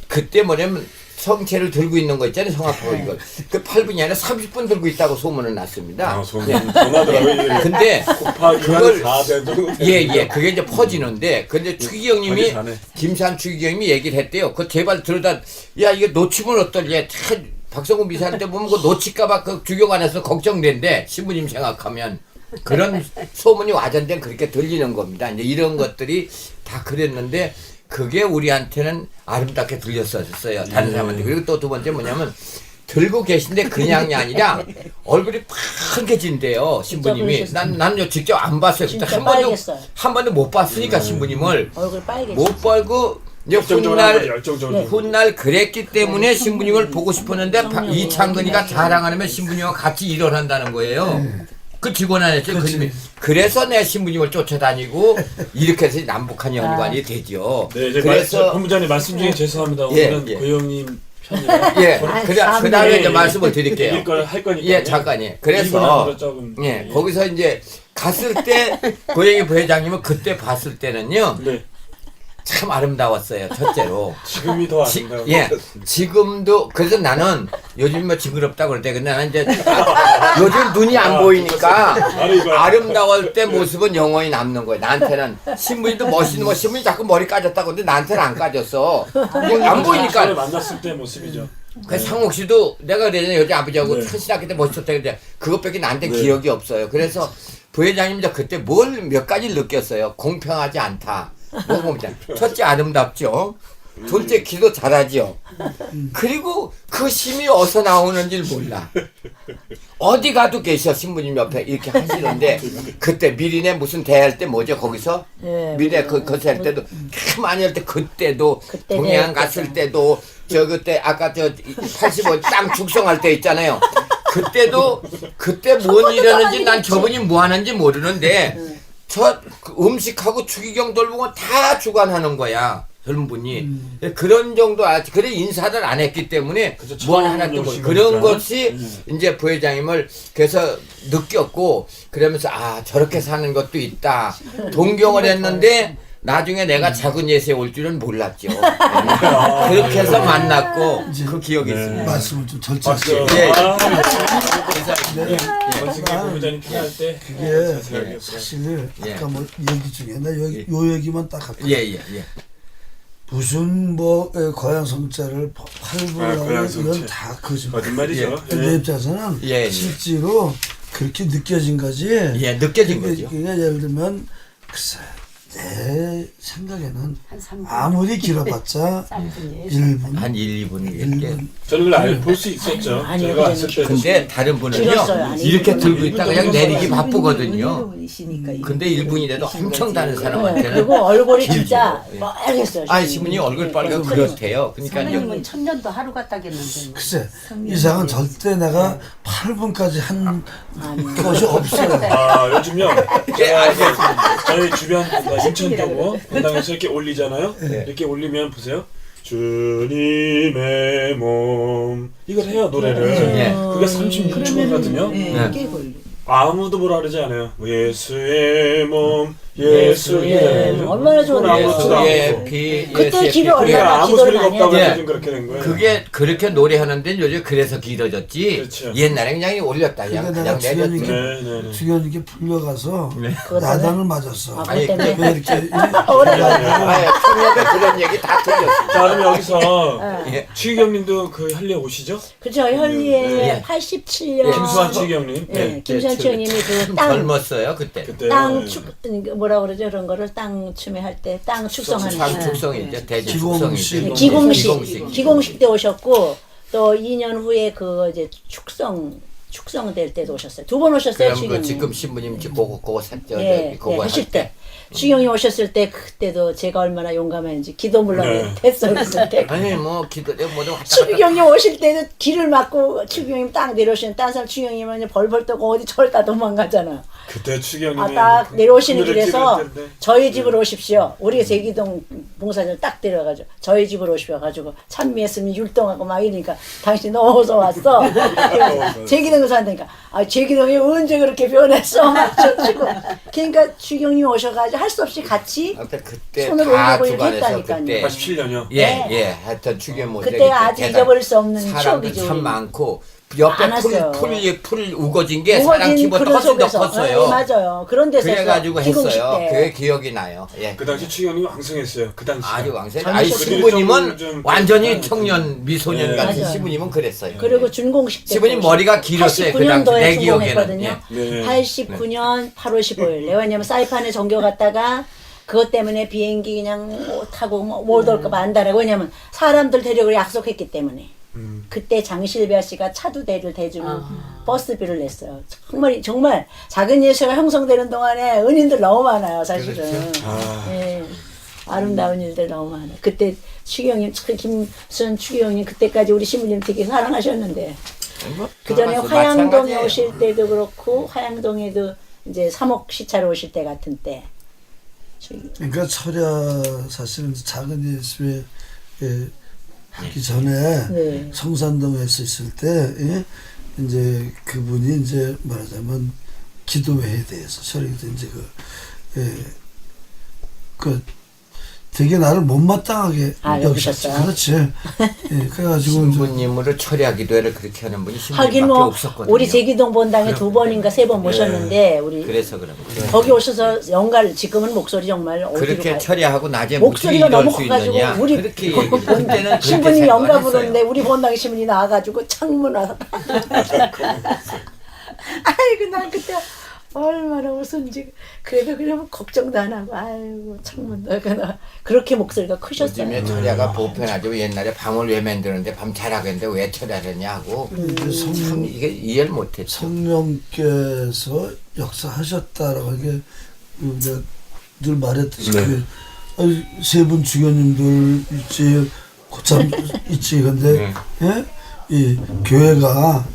그때 뭐냐면 성체를 들고 있는 거 있잖아요. 성악하고 이걸 그 8분이 아니라 30분 들고 있다고 소문은 났습니다. 소문하더라고요. 근데 그걸 4대 정도. 예, 그게 이제 퍼지는데 근데 추기경님이 김산 추기경님이 얘기를 했대요. 그 제발 들어다 야 이게 놓치면 어떨래? 박성훈 미사할 때 보면 그 놓칠까봐 그 주교관에서 걱정된대. 신부님 생각하면 그런 소문이 와전된 그렇게 들리는 겁니다. 이제 이런 것들이 다 그랬는데. 그게 우리한테는 아름답게 들렸었어요. 다른 사람한테. 그리고 또 두 번째 뭐냐면 들고 계신데 그냥이 아니라 얼굴이 빨개진대요. 신부님이. 난요 직접 안 봤어요. 그때 한 번도 못 봤으니까 신부님을. 얼굴 빨개졌어. 못 벌고 이제 훗날 그랬기 때문에 신부님을 보고 싶었는데 이창근이가 자랑하면 신부님과 같이 일어난다는 거예요. 그 직원 안 했죠. 그래서 내 신부님을 쫓아다니고 이렇게 해서 남북한 연관이 되죠. 네, 이제 그래서 본부장님 말씀 중에 죄송합니다. 오늘은 고영님 편이라. 예, 그 다음에 이제 말씀을 드릴게요. 이걸 할 거니까. 예, 잠깐요. 그래서 예, 거기서 이제 갔을 때 고영희 부회장님은 그때 봤을 때는요. 네. 참 아름다웠어요. 첫째로. 지금이 더 아름다워요. 예, 지금도 그래서 나는 요즘 뭐 징그럽다고 그럴 때 근데 나는 이제 요즘 눈이 안 보이니까 아름다울 때 모습은 영원히 남는 거예요. 나한테는 신부님도 멋있는 신부님 자꾸 머리 까졌다고 근데 나한테는 안 까졌어. 안 보이니까. 만났을 때 모습이죠. 그 상옥 씨도 내가 그랬잖아요. 여자 아버지하고 신학기 때 멋있었다 근데 그것밖에 나한테 기억이 없어요. 그래서 부회장님 이제 그때 몇 가지를 느꼈어요. 공평하지 않다. 첫째 아름답죠. 둘째 기도 잘하죠. 그리고 그 힘이 어디서 나오는지를 몰라. 어디 가도 계셔 신부님 옆에 이렇게 하시는데 그때 미리네 무슨 대할 때 뭐죠 거기서 미리네 그것을 할 때도 참 많이 할 때 그때도 동해안 갔을 때도 그때 아까 85 땅 축성할 때 있잖아요. 그때 뭔 일하는지 난 저분이 뭐 하는지 모르는데 음식하고 추기경 돌보고 다 주관하는 거야. 젊은 분이. 그런 정도, 그래 인사를 안 했기 때문에 뭘 하나 또 그런 것이 이제 부회장님을 그래서 느꼈고 그러면서 저렇게 사는 것도 있다. 동경을 했는데 나중에 내가 작은 예수에 올 줄은 몰랐죠. 그렇게 해서 만났고 그 기억이 있습니다. 말씀을 좀 절제하시죠. 그게 사실 아까 뭐 얘기 중에 나 여기 요 얘기만 딱 할게요. 예. 무슨 뭐 고향 성자를 팔부라고 이건 다 거짓말이죠. 내 입장에서는 실제로 그렇게 느껴진 거지. 예, 느껴진 거죠. 그러니까 예를 들면 글쎄 내 생각에는 한 3분. 아무리 길어봤자 짧은 1분, 한 1, 2분 이렇게. 1분. 저는 그걸 볼 수 있었죠. 아니요, 제가 왔을 때. 근데 다른 분은요 길었어요. 아니, 이렇게 1분. 들고 있다 그냥 내리기 바쁘거든요. 분이시니까 근데 1분이라도 엄청 다른 네, 사람한테는 그리고 얼굴이 길죠. 진짜 예. 빨개졌어요. 아이 신부님 얼굴 빨개 그렇대요. 그러니까 사모님은 천년도 하루 갔다겠는데. 글쎄 이상은 절대 내가 8분까지 한 것이 없어요. 아 요즘요. 예, 알겠습니다. 저희 주변 인천 경우 분당에서 이렇게 올리잖아요. 네. 이렇게 올리면 보세요. 주님의 몸 이걸 해요 노래를. 네. 그게 36초거든요. 네. 꽤 걸려. 아무도 뭐라 그러지 않아요. 예수의 몸, 예수의 몸. 얼마나 좋은데. 아무렇지도 예수의 않고. 피, 그때 예수의 길이 피. 그게 얼마나 아무 기도를 소리가 많이 없다고 하죠. 해서 좀 그렇게 된 거예요. 그게 그렇게 노래하는데 요즘 그래서 길어졌지. 그렇죠. 옛날에 그냥 올렸다 그냥 그러니까 내가 내렸지. 네. 주연이게 풀려가서 그것 때문에? 나단을 맞았어. 아, 아니, 그것 때문에. 왜 이렇게 아예 청년들 그런 얘기 다 틀렸어. 자 그럼 여기서 예. 추기경님도 그 할례 오시죠? 그죠 현리에 예. 87년 김수환 추기경님. 예, 김수환 추기경님이 그 땅 젊었어요 그때. 그때. 땅 축 뭐라 그러죠 그런 거를 땅 추매할 때 땅 축성하는 상 거. 축성이죠. 대지 기공식. 축성이죠. 네, 기공식 때 오셨고 또 2년 후에 그 이제 축성될 때도 오셨어요. 두 번 오셨어요 그럼 그 추경님. 지금 신부님 그거 샀죠. 예, 그거 할 하실 때 추경님 오셨을 때 그때도 제가 얼마나 용감했는지 기도 물론 네. 했어요 그랬을 때. 아니 뭐 기도에 뭐든 왔다 갔다. 추경님 오실 때도 길을 막고 추경님 딱 내려오시는 딴 사람 추경님은 벌벌 떠고 어디 저를 다 도망가잖아. 그때 추기경님이 아, 딱 내려오시는 하늘을 길에서 찌를 텐데. 저희 집으로 오십시오. 우리가 제기동 봉사장 딱 데려가지고 저희 집으로 오십시오. 가지고 찬미했으면 율동하고 막 이러니까 당신 너무 어서 왔어. 제기동에서 한다니까. 아 제기동이 언제 그렇게 변했어? 막 저치고. 그러니까 추경님 오셔가지고 할 수 없이 같이 아무튼 그때 손을 다 올리고 이렇게 주관해서 했다니까요. 그때 87년이요. 예 하여튼 추경 못 그때 아주 잊어버릴 수 없는 사람들 추억이죠. 참 많고 옆에 많았어요. 풀 우거진 게 사람 우거진 키보다 그런 훨씬 더 속에서. 컸어요. 네, 맞아요. 그런 데서 그래가지고 기공식 했어요. 때. 그게 기억이 나요. 예. 그 당시 추기경님이 왕성했어요. 그 당시. 아주 왕세. 젊으셨어요. 아니 신부님은 좀 완전히 청년 미소년 네. 같은 맞아요. 신부님은 그랬어요. 그리고 준공식 때 신부님 머리가 길었어요. 그 당시 89년도에 내 기억에는. 준공했거든요. 예. 네. 89년 8월 15일. 왜냐면 사이판에 전교 갔다가 그것 때문에 비행기 그냥 타고 못 올까 안다라고. 왜냐면 사람들 데려고 약속했기 때문에. 그때 장실비아 씨가 차두대를 대주고 버스비를 냈어요. 정말 작은 예수가 형성되는 동안에 은인들 너무 많아요, 사실은. 예. 아름다운 일들 너무 많아요. 그때 추기경님, 김수현 추기경님 그때까지 우리 신부님 되게 사랑하셨는데. 그 전에 화양동에 오실 때도 그렇고 화양동에도 이제 3억 시차로 오실 때 같은 때. 그러니까 철야 사실은 작은 예수에 하기 전에 네. 성산동에서 있을 때 이제 그분이 이제 말하자면 기도회에 대해서 철야도 이제 그 되게 나를 못마땅하게 여기셨죠. 여기셨어요? 그렇지. 예, 그래가지고 신부님으로 철야 기도회를 그렇게 하는 분이 하긴 신부님밖에 뭐 없었거든요. 우리 제기동 본당에 2번인가 3번 모셨는데 우리 그래서 그런 거예요. 거기 오셔서 영갈 지금은 목소리 정말 어디로 그렇게 가요? 철야하고 낮에 목소리가 무슨 너무 이럴 수 커가지고 있느냐. 우리 그렇게 얘기를 그때는 신부님이 그렇게 영가 생각을 부르는데 했어요. 우리 본당 신부님이 나와가지고 창문 와서 아이고 난 그때 얼마나 웃은지. 그래도 그러면 걱정도 안 하고 아이고 창문 나가나 그렇게 목소리가 크셨어요. 요즘에 철야가 보편하죠. 옛날에 밤을 왜 만드는데 밤 잘하겠는데 왜 철야를 했냐고. 참 이게 이해를 못했죠. 성령께서 역사하셨다라고 하게 내가 늘 말했듯이 세 분 주교님들 있지 고참 있지 근데 예? 이 교회가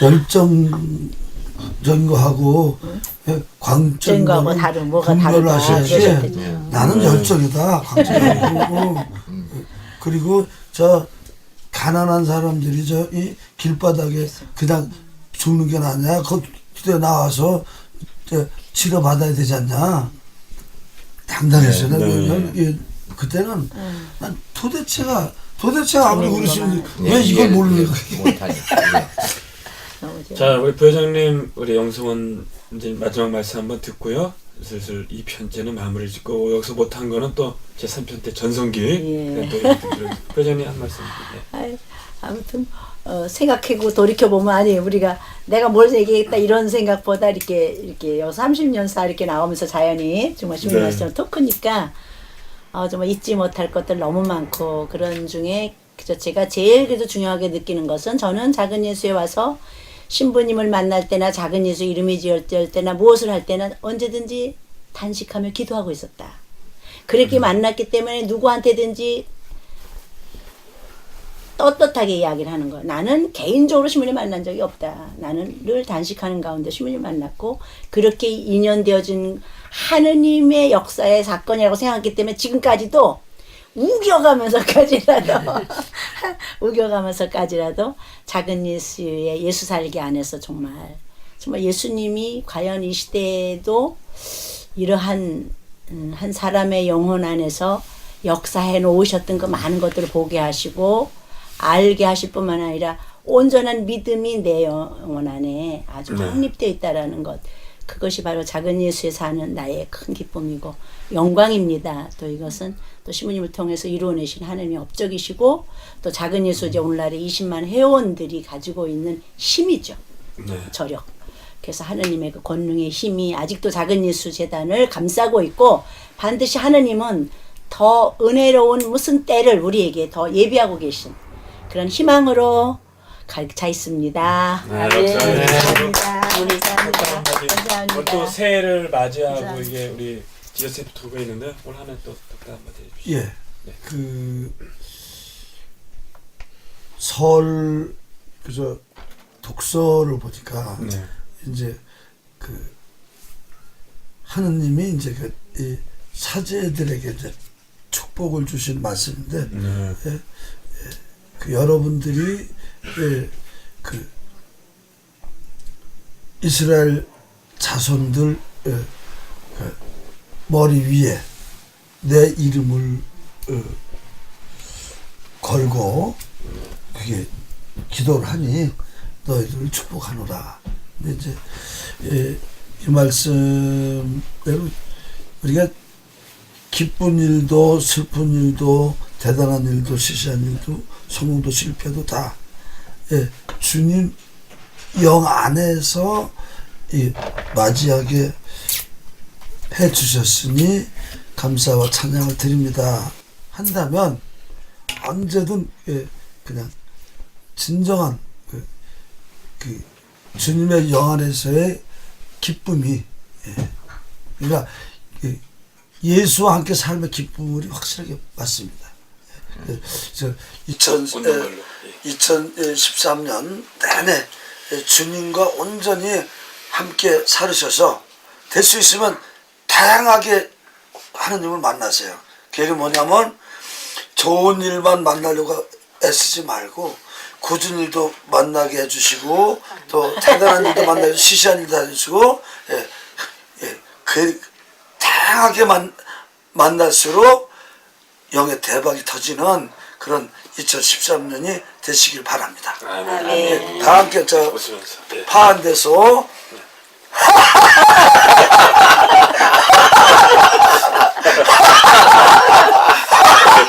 열정적인 거 하고 광적인 거는 다른 뭐가 분별을 다르다 하셔야지. 나는 열정이다 광적이고 그리고 저 가난한 사람들이 저 이 길바닥에 그냥 죽는 게 나냐 그때 나와서 치료 받아야 되지 않냐 당당했어요. 그때는 난 도대체가 아무리 그러시는데 왜 이걸 모르는 거야. 못하니까. 자 우리 부회장님 우리 영성원 이제 마지막 말씀 한번 듣고요. 슬슬 2편째는 마무리 짓고 여기서 못한 거는 또 제 3편 때 전성기 예. 또 회장님 한 말씀. 네. 아무튼 생각하고 돌이켜 보면 아니 우리가 내가 뭘 얘기했다 이런 생각보다 이렇게 30년 사 이렇게 나오면서 자연히 정말 주님 네. 말씀 토크니까 정말 잊지 못할 것들 너무 많고 그런 중에 그저 제가 제일 그래도 중요하게 느끼는 것은 저는 작은 예수에 와서 신부님을 만날 때나 작은 예수 이름이 지을 때나 무엇을 할 때나 언제든지 단식하며 기도하고 있었다. 그렇게 만났기 때문에 누구한테든지 떳떳하게 이야기를 하는 거야. 나는 개인적으로 신부님 만난 적이 없다. 나는 늘 단식하는 가운데 신부님 만났고 그렇게 인연되어진 하느님의 역사의 사건이라고 생각했기 때문에 지금까지도 우겨가면서까지라도 작은 예수의 예수 살기 안에서 정말 예수님이 과연 이 시대에도 이러한 한 사람의 영혼 안에서 역사해 놓으셨던 그 많은 것들을 보게 하시고 알게 하실 뿐만 아니라 온전한 믿음이 내 영혼 안에 아주 확립되어 있다라는 것. 그것이 바로 작은 예수에 사는 나의 큰 기쁨이고 영광입니다. 또 이것은 또 신부님을 통해서 이루어내신 하나님의 업적이시고 또 작은 예수 이제 오늘날의 20만 회원들이 가지고 있는 힘이죠. 네. 저력. 그래서 하느님의 그 권능의 힘이 아직도 작은 예수 재단을 감싸고 있고 반드시 하느님은 더 은혜로운 무슨 때를 우리에게 더 예비하고 계신 그런 희망으로 가득 차 있습니다. 감사합니다. 감사합니다. 또 새해를 맞이하고 이게 우리 지저스 토크가 있는데 오늘 하나 또 덕담 한번 해주시죠. 예. 네. 설 그저 독서를 보니까 네. 이제 하느님이 이제 이 사제들에게 이제 축복을 주신 말씀인데 여러분들이 이스라엘 자손들 머리 위에 내 이름을 걸고 그게 기도를 하니 너희들을 축복하노라. 근데 이제 이 말씀대로 우리가 기쁜 일도 슬픈 일도 대단한 일도 시시한 일도 성공도 실패도 다 주님 영 안에서 맞이하게 해 주셨으니 감사와 찬양을 드립니다 한다면 언제든 그냥 진정한 그 주님의 영 안에서의 기쁨이 그러니까 예수와 함께 삶의 기쁨이 확실하게 맞습니다. 2013년 내내 주님과 온전히 함께 살으셔서 될 수 있으면 다양하게 하느님을 만나세요. 그게 뭐냐면 좋은 일만 만나려고 애쓰지 말고 굳은 일도 만나게 해주시고 또 대단한 일도 만나게 해주시고 시시한 일도 해주시고 그 다양하게 만날수록 영의 대박이 터지는 그런 2013년이 되시길 바랍니다. 네. 다 함께 파한 데서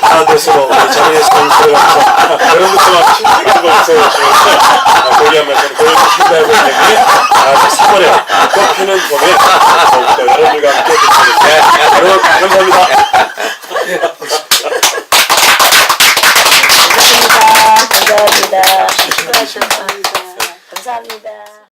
파한데서 자리에서 여러분들 막 신나게 웃어주시면서 고기 한 말씀 고기를 신나고 있는 게 아주 3월에 꽃피는 봄에 더욱더 여러분들과 함께 듣습니다. 여러분 감사합니다. 감사합니다. 감사합니다.